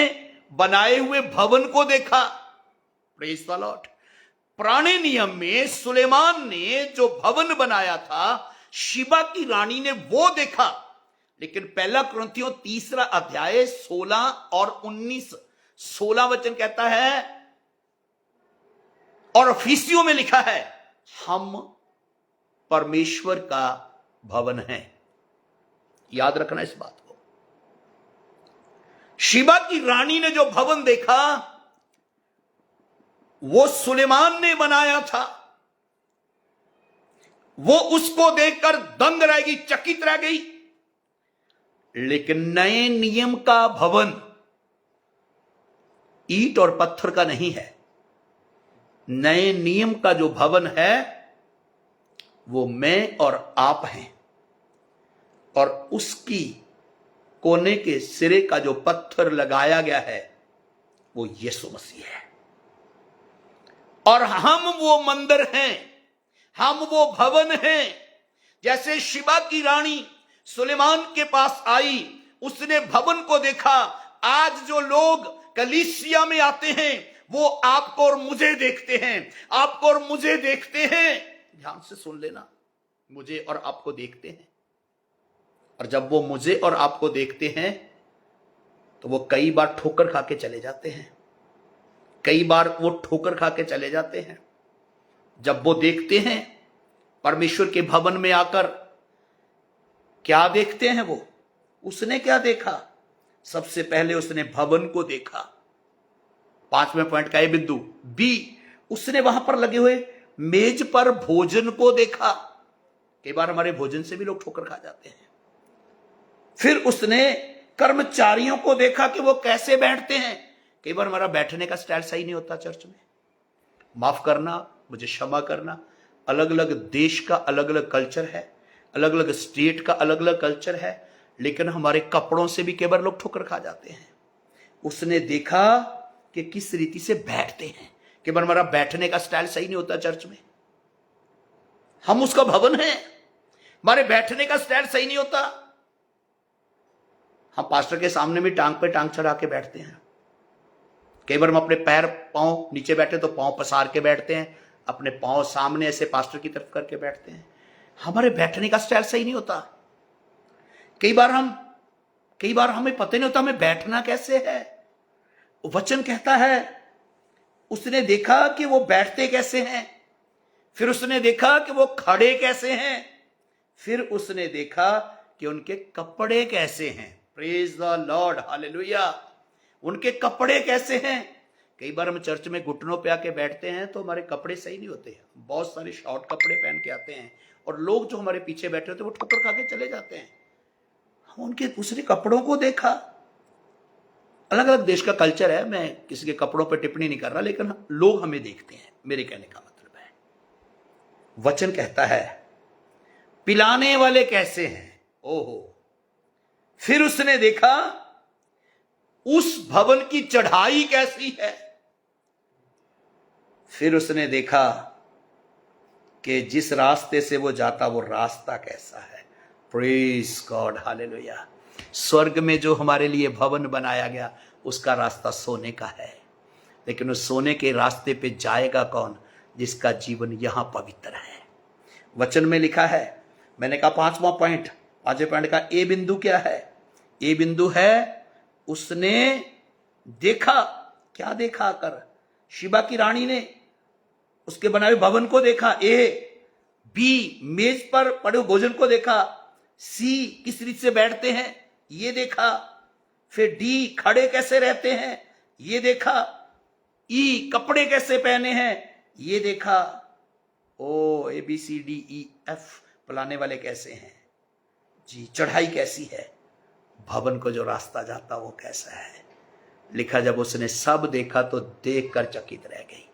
बनाए हुए भवन को देखा। Praise the Lord. पुराने नियम में सुलेमान ने जो भवन बनाया था शिबा की रानी ने वो देखा, लेकिन पहला कुरिन्थियों 3 अध्याय 16 और 19, 16 वचन कहता है, और इफिसियों में लिखा है हम परमेश्वर का भवन है। याद रखना इस बात को। शिबा की रानी ने जो भवन देखा वो सुलेमान ने बनाया था। वो उसको देखकर दंग रह गई, चकित रह गई। लेकिन नए नियम का भवन ईंट और पत्थर का नहीं है। नए नियम का जो भवन है वो मैं और आप हैं, और उसकी कोने के सिरे का जो पत्थर लगाया गया है वो यीशु मसीह है। और हम वो मंदिर हैं, हम वो भवन हैं। जैसे शिबा की रानी सुलेमान के पास आई, उसने भवन को देखा। आज जो लोग कलीसिया में आते हैं वो आपको और मुझे देखते हैं, आपको और मुझे देखते हैं। ध्यान से सुन लेना, मुझे और आपको देखते हैं। और जब वो मुझे और आपको देखते हैं तो वो कई बार ठोकर खा के चले जाते हैं, कई बार वो ठोकर खा के चले जाते हैं। जब वो देखते हैं परमेश्वर के भवन में आकर, क्या देखते हैं वो? उसने क्या देखा? सबसे पहले उसने भवन को देखा। 5वें पॉइंट का ये बिंदु बी, उसने वहां पर लगे हुए मेज पर भोजन को देखा। कई बार हमारे भोजन से भी लोग ठोकर खा जाते हैं। फिर उसने कर्मचारियों को देखा कि वो कैसे बैठते हैं। कई बार हमारा बैठने का स्टाइल सही नहीं होता चर्च में। माफ करना, मुझे क्षमा करना, अलग अलग देश का अलग अलग कल्चर है, अलग अलग स्टेट का अलग अलग कल्चर है, लेकिन हमारे कपड़ों से भी कई बार लोग ठोकर खा जाते हैं। उसने देखा कि किस रीति से बैठते हैं। कई बार हमारा बैठने का स्टाइल सही नहीं होता चर्च में। हम उसका भवन है, हमारे बैठने का स्टाइल सही नहीं होता। हम पास्टर के सामने भी टांग पे टांग चढ़ा के बैठते हैं। कई बार हम अपने पैर पांव नीचे बैठे तो पांव पसार के बैठते हैं, अपने पांव सामने ऐसे पास्टर की तरफ करके बैठते हैं। हमारे बैठने का स्टाइल सही नहीं होता। कई बार हमें पता नहीं होता हमें बैठना कैसे है। वचन कहता है उसने देखा कि वो बैठते कैसे हैं, फिर उसने देखा कि वो खड़े कैसे हैं, फिर उसने देखा कि उनके कपड़े कैसे हैं। Praise the lord, hallelujah. उनके कपड़े कैसे हैं। कई बार हम चर्च में घुटनों पे आके बैठते हैं तो हमारे कपड़े सही नहीं होते। बहुत सारे शॉर्ट कपड़े पहन के आते हैं और लोग जो हमारे पीछे बैठे होते हैं वो ठोकर खा के चले जाते हैं। हम उनके दूसरे कपड़ों को देखा। अलग अलग देश का कल्चर है, मैं किसी के कपड़ों पर टिप्पणी नहीं कर रहा, लेकिन लोग हमें देखते हैं, मेरे कहने का मतलब है। वचन कहता है पिलाने वाले कैसे हैं। ओहो। फिर उसने देखा उस भवन की चढ़ाई कैसी है। फिर उसने देखा कि जिस रास्ते से वो जाता वो रास्ता कैसा है। Praise God, hallelujah. स्वर्ग में जो हमारे लिए भवन बनाया गया उसका रास्ता सोने का है, लेकिन उस सोने के रास्ते पे जाएगा कौन? जिसका जीवन यहां पवित्र है। वचन में लिखा है, मैंने कहा 5वां पॉइंट, 5वें पॉइंट का ए बिंदु क्या है? ए बिंदु है उसने देखा। क्या देखा? आकर शिबा की रानी ने उसके बनाए भवन को देखा। ए। बी, मेज पर पड़े भोजन को देखा। सी, किस रीत से बैठते हैं ये देखा। फिर डी, खड़े कैसे रहते हैं ये देखा। ई, कपड़े कैसे पहने हैं ये देखा। ओ, A B C D E F, बुलाने वाले कैसे हैं जी, चढ़ाई कैसी है, भवन को जो रास्ता जाता वो कैसा है। लिखा जब उसने सब देखा तो देखकर चकित रह गई।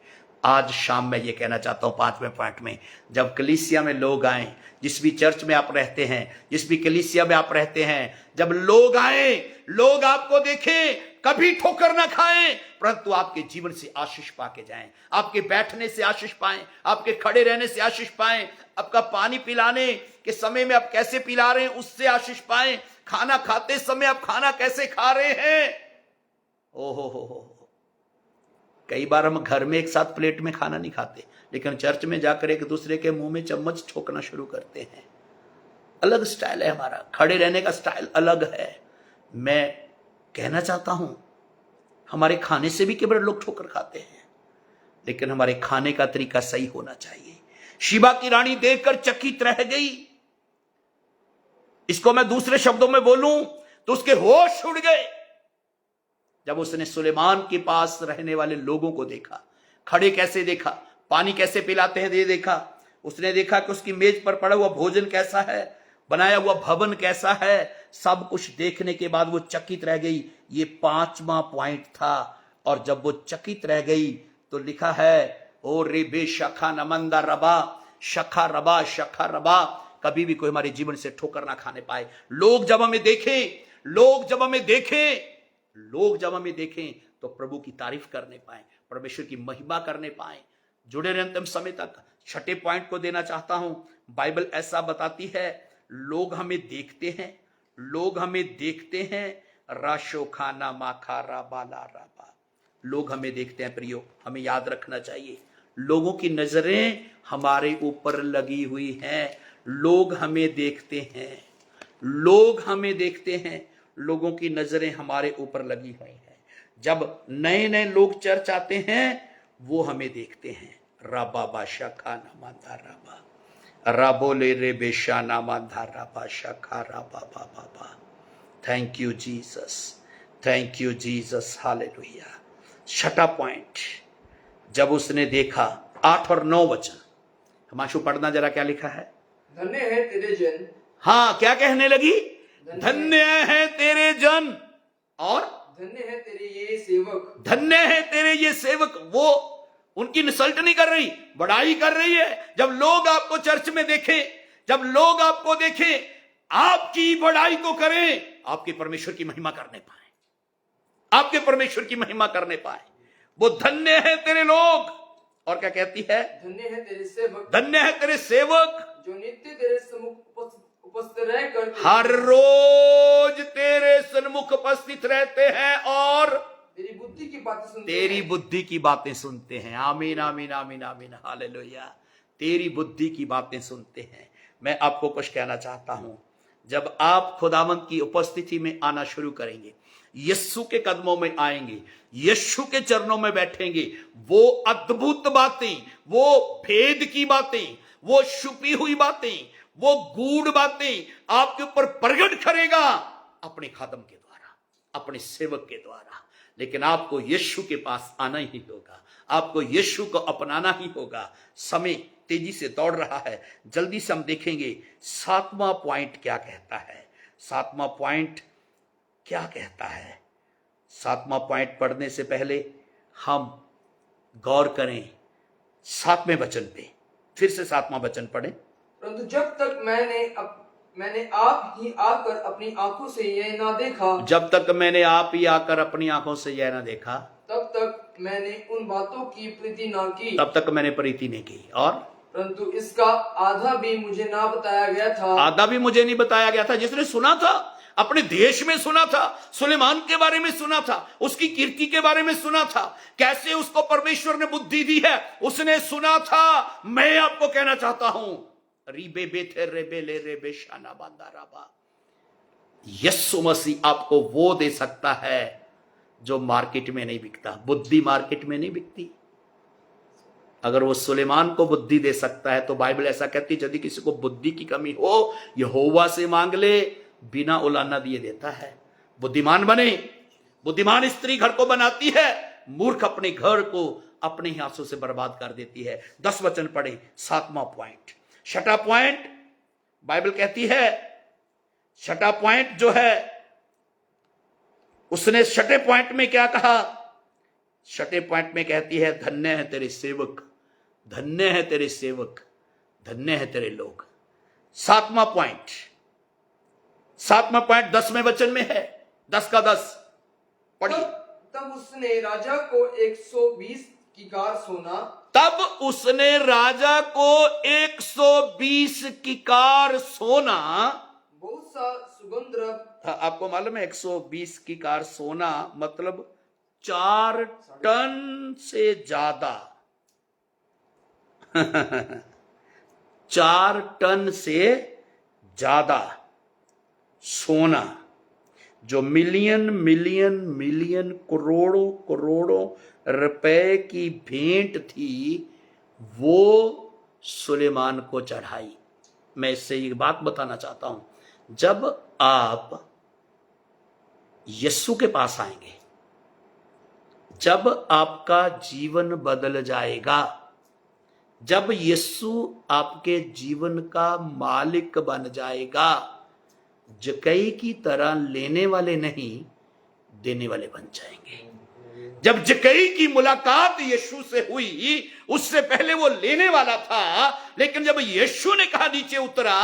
आज शाम मैं ये कहना चाहता हूं 5वें पॉइंट में, जब कलीसिया में लोग आए, जिस भी चर्च में आप रहते हैं, जिस भी कलीसिया में आप रहते हैं, जब लोग आए, लोग आपको देखें, कभी ठोकर ना खाएं, परंतु आपके जीवन से आशीष पाके जाएं, आपके बैठने से आशीष पाएं, आपके खड़े रहने से आशीष पाएं, आपका पानी पिलाने के समय में आप कैसे पिला रहे हैं उससे आशीष पाएं, खाना खाते समय आप खाना कैसे खा रहे हैं। ओहो, कई बार हम घर में एक साथ प्लेट में खाना नहीं खाते, लेकिन चर्च में जाकर एक दूसरे के मुंह में चम्मच ठोकना शुरू करते हैं। अलग स्टाइल है हमारा, खड़े रहने का स्टाइल अलग है। मैं कहना चाहता हूं हमारे खाने से भी केवल लोग ठोकर खाते हैं, लेकिन हमारे खाने का तरीका सही होना चाहिए। शिबा की रानी देखकर चकित रह गई। इसको मैं दूसरे शब्दों में बोलूं तो उसके होश उड़ गए जब उसने सुलेमान के पास रहने वाले लोगों को देखा। खड़े कैसे देखा, पानी कैसे पिलाते हैं ये देखा। उसने देखा कि उसकी मेज पर पड़ा हुआ भोजन कैसा है, बनाया हुआ भवन कैसा है। सब कुछ देखने के बाद वो चकित रह गई। ये 5वां पॉइंट था। और जब वो चकित रह गई तो लिखा है, ओ रे बे शखा नमंदा रबा, शखा रबा, शखा रबा। कभी भी कोई हमारे जीवन से ठोकर ना खाने पाए। लोग जब हमें देखें, लोग जब हमें देखें, लोग जब हमें देखें तो प्रभु की तारीफ करने पाए, परमेश्वर की महिमा करने पाए। जुड़े रहे अंतिम समय तक। छठे पॉइंट को देना चाहता हूं। बाइबल ऐसा बताती है, लोग हमें देखते हैं, लोग हमें देखते हैं, राशो खाना माखारा बाला राबा। लोग हमें देखते हैं प्रियो, हमें याद रखना चाहिए, लोगों की नजरें हमारे ऊपर लगी हुई हैं। लोग हमें देखते हैं, लोग हमें देखते हैं, लोगों की नजरें हमारे ऊपर लगी हुई हैं। जब नए नए लोग चर्च आते हैं, वो हमें देखते हैं। राबा बाशा खाना मांधा राबा, राबोले रे बेशा ना मांधा राबा शाखा राबा बाबा बा। Thank you Jesus, thank you Jesus, hallelujah. छठा पॉइंट, जब उसने देखा, 8 और 9 वचन हमाशु पढ़ना जरा, क्या लिखा है? धन्य है तेरे जन। हाँ, क्या कहने लगी? धन्य है तेरे जन, और धन्य है तेरे ये सेवक। धन्य है तेरे ये सेवक। वो उनकी इंसल्ट नहीं कर रही, बड़ाई कर रही है। जब लोग आपको चर्च में देखें, जब लोग आपको देखें, आपकी बड़ाई को करें, आपके परमेश्वर की महिमा करने पाए, आपके परमेश्वर की महिमा करने पाए। वो धन्य है तेरे लोग। और क्या कहती है? धन्य है तेरे सेवक, धन्य है तेरे सेवक, जो नित्य तेरे सम्मुख उपस्थित रहकर हर रोज तेरे सन्मुख उपस्थित रहते हैं और तेरी बुद्धि की बातें सुनते तेरी हैं। बुद्धि की बातें सुनते हैं। आमीन आमीन आमीन आमीन, हालेलुया। तेरी बुद्धि की बातें सुनते हैं। मैं आपको कुछ कहना चाहता हूं, जब आप खुदावंत की उपस्थिति में आना शुरू करेंगे, यीशु के कदमों में आएंगे, यीशु के चरणों में बैठेंगे, वो अद्भुत बातें, वो भेद की बातें, वो छुपी हुई बातें, वो गूढ़ बातें आपके ऊपर प्रकट करेगा, अपने खादम के द्वारा, अपने सेवक के द्वारा। लेकिन आपको यीशु के पास आना ही होगा, आपको यीशु को अपनाना ही होगा। समय तेजी से दौड़ रहा है, जल्दी से हम देखेंगे 7वां पॉइंट क्या कहता है। 7वां पॉइंट क्या कहता है? 7वां पॉइंट पढ़ने से पहले हम गौर करें 7वें वचन पे। फिर से 7वां वचन पढ़ें। परंतु जब तक मैंने आप ही आकर अपनी आंखों से यह ना देखा, जब तक मैंने आप ही आकर अपनी आंखों से यह ना देखा, तब तक मैंने उन बातों की प्रीति ना की, तब तक मैंने प्रीति नहीं की। और परंतु इसका आधा भी मुझे ना बताया गया था। आधा भी मुझे नहीं बताया गया था। जिसने सुना था, अपने देश में सुना था, सुलेमान के बारे में सुना था, उसकी कीर्ति के बारे में सुना था, कैसे उसको परमेश्वर ने बुद्धि दी है, उसने सुना था। मैं आपको कहना चाहता हूं, रीबे बेथे रेबे ले रेबे शाना बांदा राबा, यीशु मसीह आपको वो दे सकता है जो मार्केट में नहीं बिकता। बुद्धि मार्केट में नहीं बिकती। अगर वो सुलेमान को बुद्धि दे सकता है, तो बाइबल ऐसा कहती है, यदि किसी को बुद्धि की कमी हो, यहोवा से मांग ले, बिना उलाना दिए देता है। बुद्धिमान बने। बुद्धिमान स्त्री घर को बनाती है, मूर्ख अपने घर को अपने ही हाथों से बर्बाद कर देती है। 10 वचन पढ़े। 7वां पॉइंट, छठा पॉइंट बाइबल कहती है, छठा पॉइंट जो है, उसने छठे पॉइंट में क्या कहा? छठे पॉइंट में कहती है, धन्य है तेरे सेवक, धन्य है तेरे सेवक, धन्य है तेरे लोग। 7वां पॉइंट 10वें वचन में है। 10 का 10 पढ़िए। तब उसने राजा को 120 किकार सोना, तब उसने राजा को 120 किकार सोना, बहुत सा सुगंध द्रव्य। आपको मालूम है 120 किकार सोना मतलब 4 टन से ज्यादा 4 टन से ज्यादा सोना, जो मिलियन मिलियन मिलियन करोड़ों करोड़ों रुपए की भेंट थी, वो सुलेमान को चढ़ाई। मैं इससे एक बात बताना चाहता हूं, जब आप यीशु के पास आएंगे, जब आपका जीवन बदल जाएगा, जब यीशु आपके जीवन का मालिक बन जाएगा, जकई की तरह लेने वाले नहीं, देने वाले बन जाएंगे। जब जक्कई की मुलाकात यीशु से हुई, उससे पहले वो लेने वाला था, लेकिन जब यीशु ने कहा नीचे उतरा,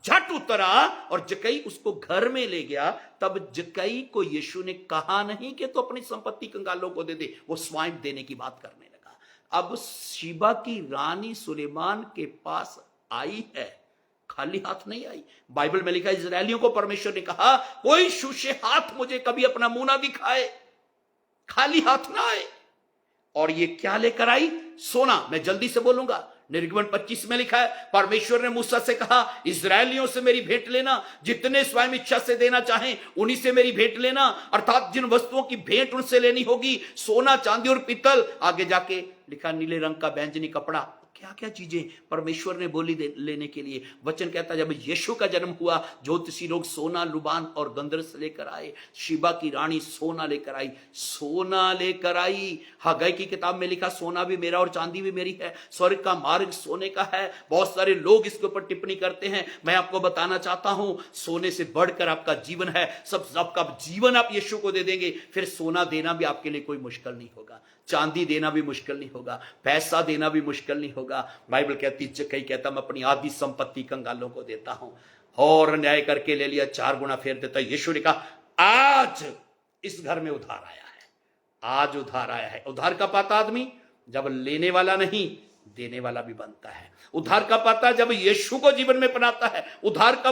झट उतरा और जक्कई उसको घर में ले गया, तब जक्कई को यीशु ने कहा नहीं कि तो अपनी संपत्ति कंगालों को दे दे, वो स्वयं देने की बात करने लगा। अब शीबा की रानी सुलेमान के पास आई है, खाली हाथ नहीं आई। बाइबल में लिखा है, इजरायलियों को परमेश्वर ने कहा, कोई शूशे हाथ मुझे कभी अपना मुंह ना दिखाए, खाली हाथ ना आए। और ये क्या लेकर आई? सोना। मैं जल्दी से बोलूंगा, निर्गमन 25 में लिखा है, परमेश्वर ने मूसा से कहा, इजरायलियों से मेरी भेंट लेना, जितने स्वयं इच्छा से देना चाहें उन्हीं से मेरी भेंट लेना, अर्थात जिन वस्तुओं की भेंट उनसे लेनी होगी, सोना, चांदी और पीतल। आगे जाके लिखा नीले रंग का बैंजनी कपड़ा, क्या क्या चीजें परमेश्वर ने बोली लेने के लिए। वचन कहता है, जब यीशु का जन्म हुआ, ज्योतिषी लोग सोना, लुबान और गंधरस लेकर आए। शीबा की रानी सोना लेकर आई, सोना लेकर आई। हग्गाई की किताब में लिखा, सोना भी मेरा और चांदी भी मेरी है, स्वर्ग का मार्ग सोने का है। बहुत सारे लोग इसके ऊपर टिप्पणी करते हैं। मैं आपको बताना चाहता हूं, सोने से बढ़कर आपका जीवन है। सबका जीवन आप यीशु को दे देंगे, फिर सोना देना भी आपके लिए कोई मुश्किल नहीं होगा, चांदी देना भी मुश्किल नहीं होगा, पैसा देना भी मुश्किल नहीं होगा। बाइबल कहती, जक्कई कहता, मैं अपनी आधी संपत्ति कंगालों को देता हूं, और न्याय करके ले लिया, 4 गुना फेर देता। यीशु ने कहा, आज इस घर में उधार आया है, आज उधार आया है। उधार का पाता आदमी जब लेने वाला नहीं, देने वाला भी बनता है। उधार का पाता है जब यीशु को जीवन में अपनाता है। उधार का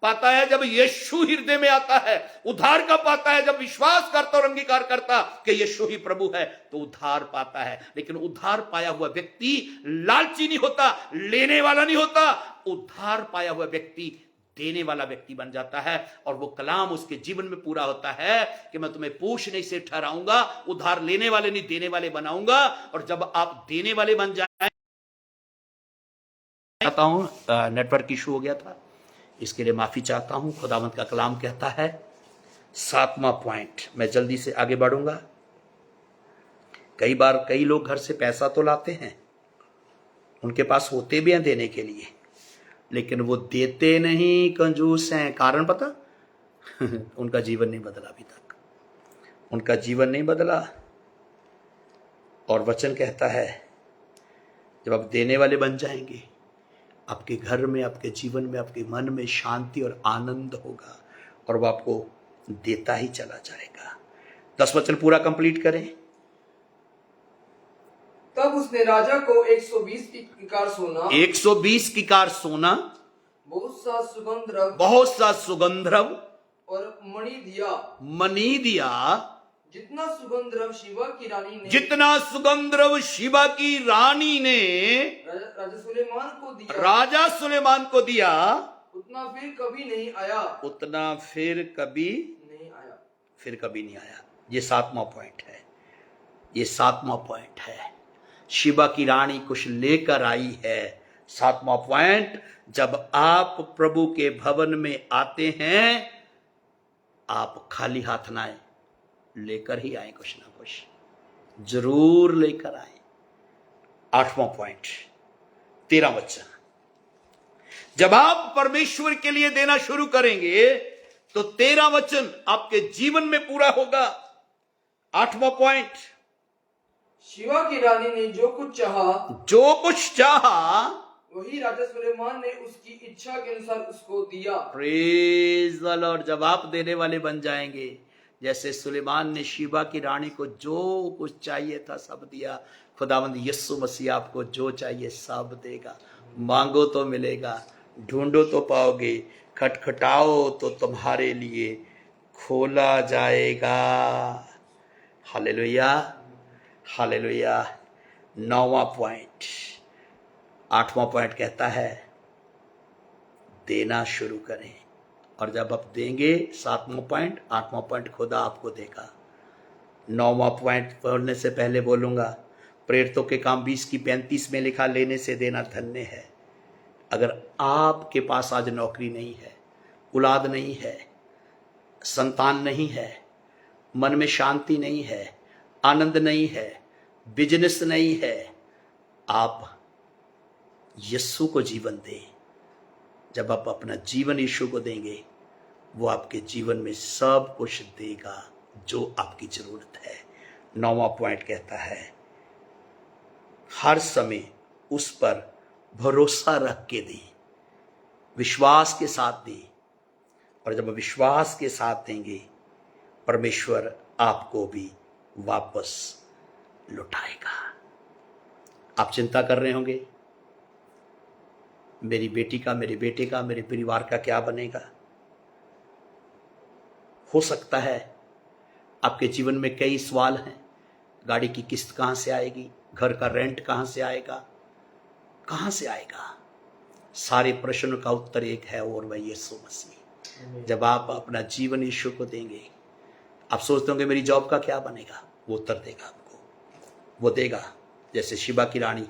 पाता है जब यीशु हृदय में आता है। उधार का पाता है जब विश्वास करता और अंगीकार करता कि यीशु ही प्रभु है, तो उधार पाता है। लेकिन उधार पाया हुआ व्यक्ति लालची नहीं होता, लेने वाला नहीं होता। उधार पाया हुआ व्यक्ति देने वाला व्यक्ति बन जाता है, और वो कलाम उसके जीवन में पूरा होता है कि मैं तुम्हें पूछने से ठहराऊंगा, उधार लेने वाले नहीं देने वाले बनाऊंगा। और जब आप देने वाले बन जाए, चाहता हूं, नेटवर्क इशू हो गया था, इसके लिए माफी चाहता हूं। खुदावंत का कलाम कहता है, 7वां पॉइंट, मैं जल्दी से आगे बढ़ूंगा। कई बार कई लोग घर से पैसा तो लाते हैं, उनके पास होते भी हैं देने के लिए, लेकिन वो देते नहीं, कंजूस हैं। कारण पता? उनका जीवन नहीं बदला अभी तक, उनका जीवन नहीं बदला। और वचन कहता है, जब आप देने वाले बन जाएंगे, आपके घर में, आपके जीवन में, आपके मन में शांति और आनंद होगा, और वो आपको देता ही चला जाएगा। 10 वचन पूरा कंप्लीट करें। तब उसने राजा को 120 किकार सोना, 120 किकार सोना, बहुत सा सुगंध द्रव्य, बहुत सा सुगंध द्रव्य और मणि दिया, जितना सुगंध द्रव्य शीबा की रानी ने, जितना सुगंध द्रव्य शीबा की रानी ने राजा सुलेमान को दिया, राजा सुलेमान को दिया, उतना फिर कभी नहीं आया, उतना फिर कभी नहीं आया, फिर कभी नहीं आया। ये 7वां पॉइंट है, ये 7वां पॉइंट है। शीबा की रानी कुछ लेकर आई है। 7वां पॉइंट, जब आप प्रभु के भवन में आते हैं, आप खाली हाथ ना आए, लेकर ही आए, कुछ ना कुछ जरूर लेकर आए। 8वां पॉइंट, 13 वचन, जब आप परमेश्वर के लिए देना शुरू करेंगे तो 13 वचन आपके जीवन में पूरा होगा। 8वां पॉइंट, शीबा की रानी ने जो कुछ चाहा, वही राजा सुलेमान ने उसकी इच्छा के अनुसार उसको दिया। Praise the Lord. जब आप देने वाले बन जाएंगे, जैसे सुलेमान ने शीबा की रानी को जो कुछ चाहिए था सब दिया, खुदावंद यीशु मसीह आपको जो चाहिए सब देगा। मांगो तो मिलेगा, ढूंढो तो पाओगे, खटखटाओ तो तुम्हारे लिए खोला जाएगा। Hallelujah, hallelujah. 9वां पॉइंट, 8वां पॉइंट कहता है, देना शुरू करें। और जब आप देंगे, 7वां पॉइंट, 8वां पॉइंट खुदा आपको देगा। 9वां पॉइंट पढ़ने से पहले बोलूंगा, प्रेरितों के काम 20 की 35 में लिखा, लेने से देना धन्य है। अगर आपके पास आज नौकरी नहीं है, औलाद नहीं है, संतान नहीं है, मन में शांति नहीं है, आनंद नहीं है, बिजनेस नहीं है, आप यीशु को जीवन दें। जब आप अपना जीवन यीशु को देंगे, वो आपके जीवन में सब कुछ देगा जो आपकी जरूरत है। 9वां पॉइंट कहता है, हर समय उस पर भरोसा रख के दें, विश्वास के साथ दें। और जब विश्वास के साथ देंगे, परमेश्वर आपको भी वापस लौटाएगा। आप चिंता कर रहे होंगे, मेरी बेटी का, मेरे बेटे का, मेरे परिवार का क्या बनेगा। हो सकता है आपके जीवन में कई सवाल हैं। गाड़ी की किस्त कहां से आएगी, घर का रेंट कहां से आएगा, कहां से आएगा। सारे प्रश्नों का उत्तर एक है, और वह यीशु मसीह। जब आप अपना जीवन यीशु को देंगे, आप सोचते होंगे मेरी जॉब का क्या बनेगा, वो उत्तर देगा आपको, वो देगा। जैसे शिबा की रानी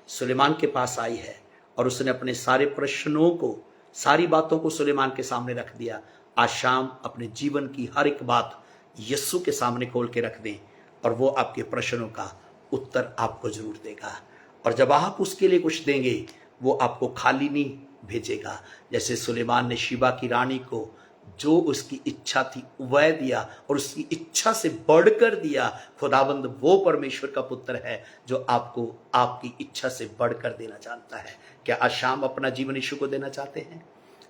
सुलेमान के पास आई है और उसने अपने सारे प्रश्नों को, सारी बातों को सुलेमान के सामने रख दिया। आज शाम अपने जीवन की हर एक बात यीशु के सामने खोल के रख दें, और वो आपके प्रश्नों का उत्तर आपको जरूर देगा। और जब आप उसके लिए कुछ देंगे, वो आपको खाली नहीं भेजेगा। जैसे सुलेमान ने शिबा की रानी को जो उसकी इच्छा थी वह दिया, और उसकी इच्छा से बढ़कर दिया। खुदाबंद वो परमेश्वर का पुत्र है जो आपको आपकी इच्छा से बढ़कर देना जानता है। क्या आज शाम अपना जीवन यीशु को देना चाहते हैं?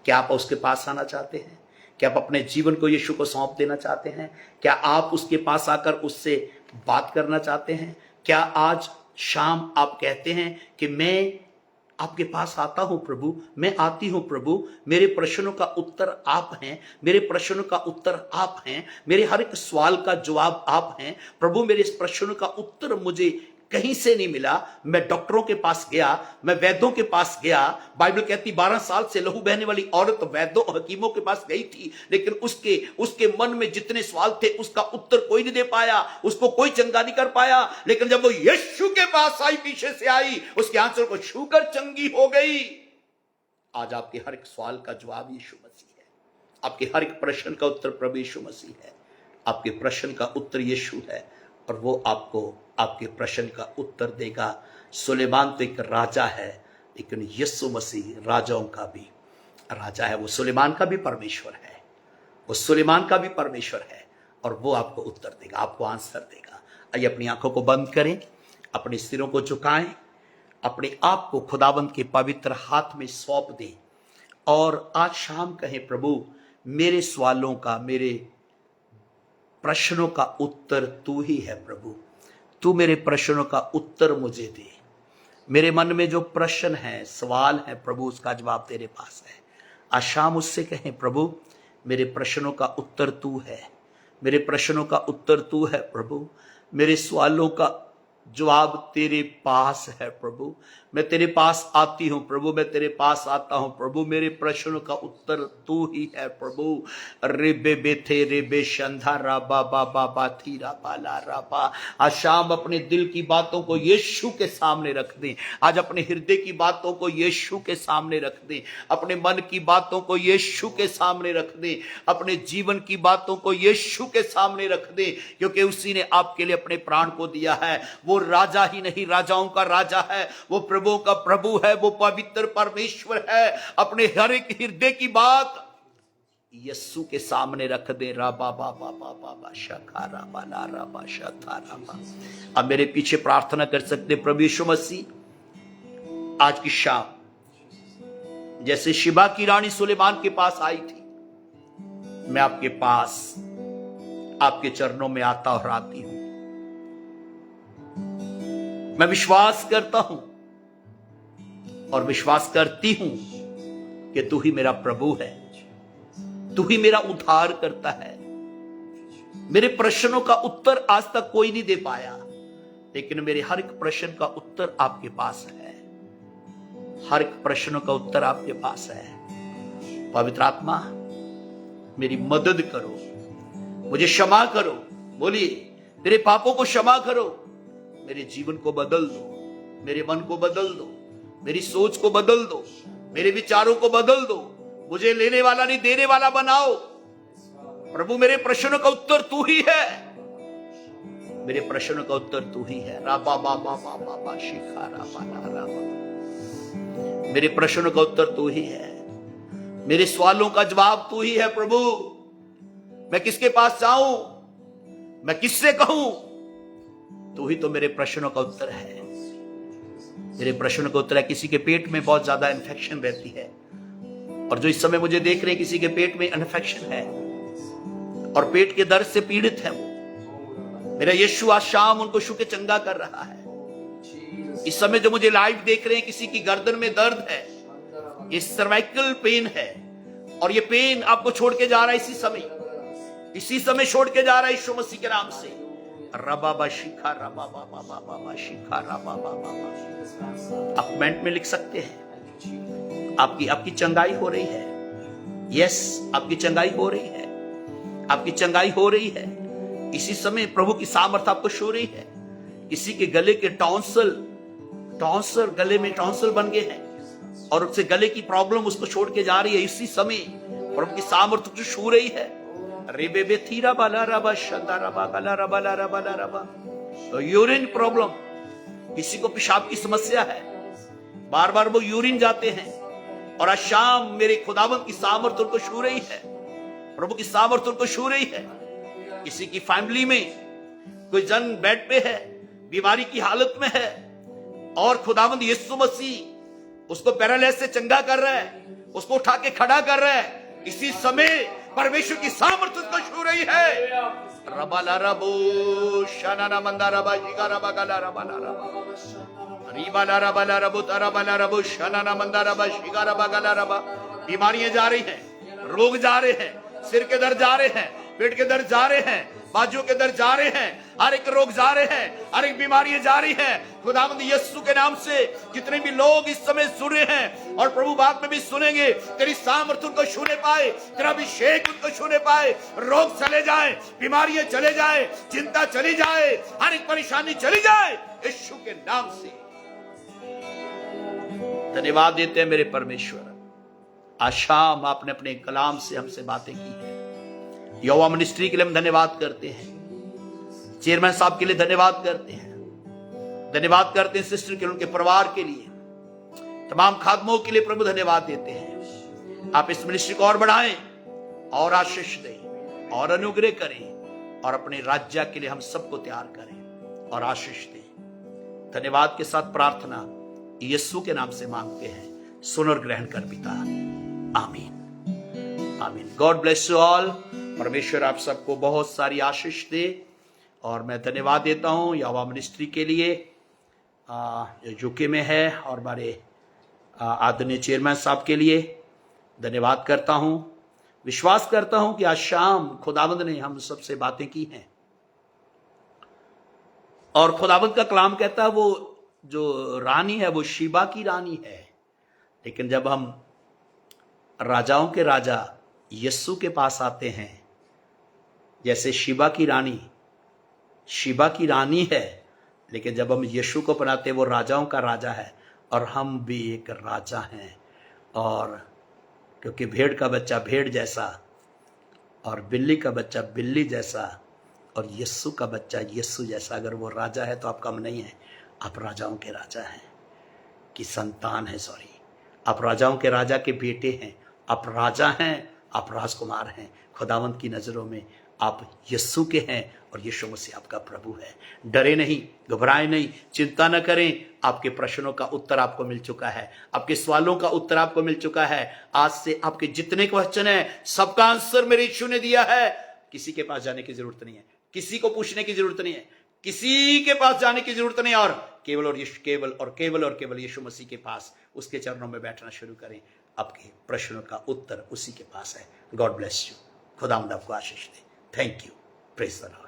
क्या आप उसके पास आना चाहते हैं? क्या आप अपने जीवन को यीशु को सौंप देना चाहते हैं? क्या आप उसके पास आकर उससे बात करना चाहते हैं? क्या आज शाम आप कहते हैं कि मैं आपके पास आता हूं प्रभु, मैं आती हूं प्रभु, मेरे प्रश्नों का उत्तर आप हैं, मेरे प्रश्नों का उत्तर आप हैं, मेरे हर एक सवाल का जवाब आप हैं प्रभु। मेरे इस प्रश्नों का उत्तर मुझे कहीं से नहीं मिला। मैं डॉक्टरों के पास गया, मैं वैद्यों के पास गया। बाइबल कहती 12 साल से लहू बहने वाली औरत वैद्यों हकीमों के पास गई थी, लेकिन उसके मन में जितने सवाल थे उसका उत्तर कोई नहीं दे पाया, उसको कोई चंगा नहीं कर पाया। लेकिन जब वो यीशु के पास आई, पीछे से आई, उसके आंसर को छूकर चंगी हो गई। आज आपके हर एक सवाल का जवाब यीशु मसीह है। आपके हर एक प्रश्न का उत्तर प्रभु यीशु मसीह है। आपके प्रश्न का उत्तर यीशु है, और वो आपको आपके प्रश्न का उत्तर देगा। सुलेमान तो एक राजा है, लेकिन यीशु मसीह राजाओं का भी राजा है। वो सुलेमान का भी परमेश्वर है, वो सुलेमान का भी परमेश्वर है, और वो आपको उत्तर देगा, आपको आंसर देगा। आइए अपनी आंखों को बंद करें, अपने सिरों को झुकाएं, अपने आप को खुदाबंद के पवित्र हाथ में सौंप दें, और आज शाम कहें, प्रभु मेरे सवालों का, मेरे प्रश्नों का उत्तर तू ही है प्रभु। तू मेरे प्रश्नों का उत्तर मुझे दे। मेरे मन में जो प्रश्न है, सवाल है प्रभु, उसका जवाब तेरे पास है। आज शाम उससे कहें, प्रभु मेरे प्रश्नों का उत्तर तू है, मेरे प्रश्नों का उत्तर तू है प्रभु। मेरे सवालों का जवाब तेरे पास है प्रभु। मैं तेरे पास आती हूं प्रभु, मैं तेरे पास आता हूं प्रभु। मेरे प्रश्नों का उत्तर तू ही है प्रभु। रेबे बेथे रेबे शंधा राबा बाबा बाथी राबा ला राबा। आज शाम अपने दिल की बातों को यीशु के सामने रख दें। आज अपने हृदय की बातों को यीशु के सामने रख दें। अपने मन की बातों को यीशु के सामने रख दें। अपने जीवन की बातों को यीशु के सामने रख दें, क्योंकि उसी ने आपके लिए अपने प्राण को दिया है। वो राजा ही नहीं, राजाओं का राजा है, वो प्रभुओं का प्रभु है, वो पवित्र परमेश्वर है। अपने हर एक हृदय की बात यीशु के सामने रख दे। राबा बाबा बाबा शखा राबा ला राबा शथा राबा। अब मेरे पीछे प्रार्थना कर सकते, प्रभु यीशु मसीह आज की शाम जैसे शिबा की रानी सुलेमान के पास आई थी, मैं आपके पास आपके चरणों में आता और आती हूं। मैं विश्वास करता हूं और विश्वास करती हूं कि तू ही मेरा प्रभु है, तू ही मेरा उद्धार करता है। मेरे प्रश्नों का उत्तर आज तक कोई नहीं दे पाया, लेकिन मेरे हर एक प्रश्न का उत्तर आपके पास है। हर एक प्रश्नों का उत्तर आपके पास है। पवित्र आत्मा मेरी मदद करो, मुझे क्षमा करो। बोलिए, मेरे पापों को क्षमा करो, मेरे जीवन को बदल दो, मेरे मन को बदल दो, मेरी सोच को बदल दो, मेरे विचारों को बदल दो। मुझे लेने वाला नहीं देने वाला बनाओ। प्रभु मेरे प्रश्नों का उत्तर तू ही है, मेरे प्रश्नों का उत्तर तू ही है। राबा बाबा बाबा बा शिखा राबा राबा। मेरे प्रश्नों का उत्तर तू ही है, मेरे सवालों का जवाब तू ही है प्रभु। मैं किसके पास जाऊं, मैं किससे कहूं, तू ही तो मेरे प्रश्नों का उत्तर है। मेरे प्रश्नों का उत्तर है। किसी के पेट में बहुत ज्यादा इन्फेक्शन रहती है, और जो इस समय मुझे देख रहे हैं, किसी के पेट में इन्फेक्शन है और पेट के दर्द से पीड़ित है, वो मेरा यीशु आज शाम उनको छू के चंगा कर रहा है। इस समय जो मुझे लाइव देख रहे हैं, किसी की गर्दन में दर्द है, ये सर्वाइकल पेन है, और ये पेन आपको छोड़ के जा रहा है इसी समय छोड़ के जा रहा है यीशु मसीह के नाम से। रबाबा शिखा रबाबा शिखा रबाबा। आप कमेंट में लिख सकते हैं, आपकी चंगाई हो रही है। यस, आपकी चंगाई हो रही है, आपकी चंगाई हो रही है। इसी समय प्रभु की सामर्थ आपको छू रही है। किसी के गले के टॉन्सल गले में टॉन्सल बन गए हैं और उससे गले की प्रॉब्लम उसको छोड़ के जा रही है। इसी समय प्रभु की सामर्थ को छू रही है। रेबेबे थीरा बाला रबा शंदा रबा गला रबा ला रबा ला रबा। तो यूरिन प्रॉब्लम, किसी को पेशाब की समस्या है, बार बार वो यूरिन जाते हैं, और आज शाम मेरे खुदावंत की सामर्थ उनको छू रही है, प्रभु की सामर्थ उनको छू रही है। किसी की फैमिली में कोई जन बेड पे है, बीमारी की हालत में है, और खुदावंद यीशु मसीह उसको पैरालिसिस से चंगा कर रहा है, उसको उठा के खड़ा कर रहा है। इसी समय परमेश्वर की सामर्थ उसको छू रही है। रबाला रबो शनाना मंदा रबा जिगा रबा गला रबा ला रबा रीबाला रबाला रबो तरबाला रबो शनाना मंदा रबा जिगा रबा गला रबा। बीमारियां जा रही हैं, रोग जा रहे हैं, सिर के दर्द जा रहे हैं, पेट के दर्द जा रहे हैं, बाजुओं के दर्द जा रहे हैं, हर एक रोग जा रहे हैं, हर एक बीमारियां जा रही हैं। खुदावंद यीशु के नाम से जितने भी लोग इस समय सुन रहे हैं और प्रभु बात में भी सुनेंगे, तेरी सामर्थ उनको छूने पाए, तेरा अभिषेक उनको छूने पाए, रोग चले जाए, बीमारियां चले जाए, चिंता चली जाए, हर एक परेशानी चली जाए यीशु के नाम से। धन्यवाद देते हैं मेरे परमेश्वर। आज शाम आपने अपने कलाम से हमसे बातें की है। यहोवा मिनिस्ट्री के लिए हम धन्यवाद करते हैं, चेयरमैन साहब के लिए धन्यवाद करते हैं, धन्यवाद करते हैं सिस्टर के, उनके परिवार के लिए, तमाम खादमों के लिए प्रभु धन्यवाद देते हैं। आप इस मिनिस्ट्री को और बढ़ाएं और आशीष दें और अनुग्रह करें और अपने राज्य के लिए हम सबको तैयार करें और आशीष दें। धन्यवाद के साथ प्रार्थना यीशु के नाम से मांगते हैं, सुन और ग्रहण कर पिता, आमीन आमीन। God bless you all. परमेश्वर आप सबको बहुत सारी आशीष दे। और मैं धन्यवाद देता हूँ यहोवा मिनिस्ट्री के लिए जो यूके में है, और हमारे आदरणीय चेयरमैन साहब के लिए धन्यवाद करता हूँ। विश्वास करता हूँ कि आज शाम खुदावंद ने हम सबसे बातें की हैं, और खुदावंद का कलाम कहता है वो जो रानी है वो शीबा की रानी है, लेकिन जब हम राजाओं के राजा यीशु के पास आते हैं, जैसे शीबा की रानी है, लेकिन जब हम यीशु को अपनाते वो राजाओं का राजा है, और हम भी एक राजा हैं। और क्योंकि भेड़ का बच्चा भेड़ जैसा, और बिल्ली का बच्चा बिल्ली जैसा, और यीशु का बच्चा यीशु जैसा, अगर वो राजा है तो आप कम नहीं है, आप राजाओं के राजा हैं की संतान है। आप राजाओं के राजा के बेटे हैं, आप राजा हैं, आप राजकुमार हैं। खुदावंत की नज़रों में आप यीशु के हैं, और यीशु मसीह आपका प्रभु है। डरे नहीं, घबराए नहीं, चिंता न करें। आपके प्रश्नों का उत्तर आपको मिल चुका है, आपके सवालों का उत्तर आपको मिल चुका है। आज से आपके जितने क्वेश्चन हैं सबका आंसर मेरे यीशु ने दिया है। किसी के पास जाने की जरूरत नहीं है, किसी को पूछने की जरूरत नहीं है, किसी के पास जाने की जरूरत नहीं, और केवल यीशु मसीह के पास, उसके चरणों में बैठना शुरू करें। आपके प्रश्नों का उत्तर उसी के पास है। God bless you. खुदावंद आपको आशीष दे। Thank you. Praise the Lord.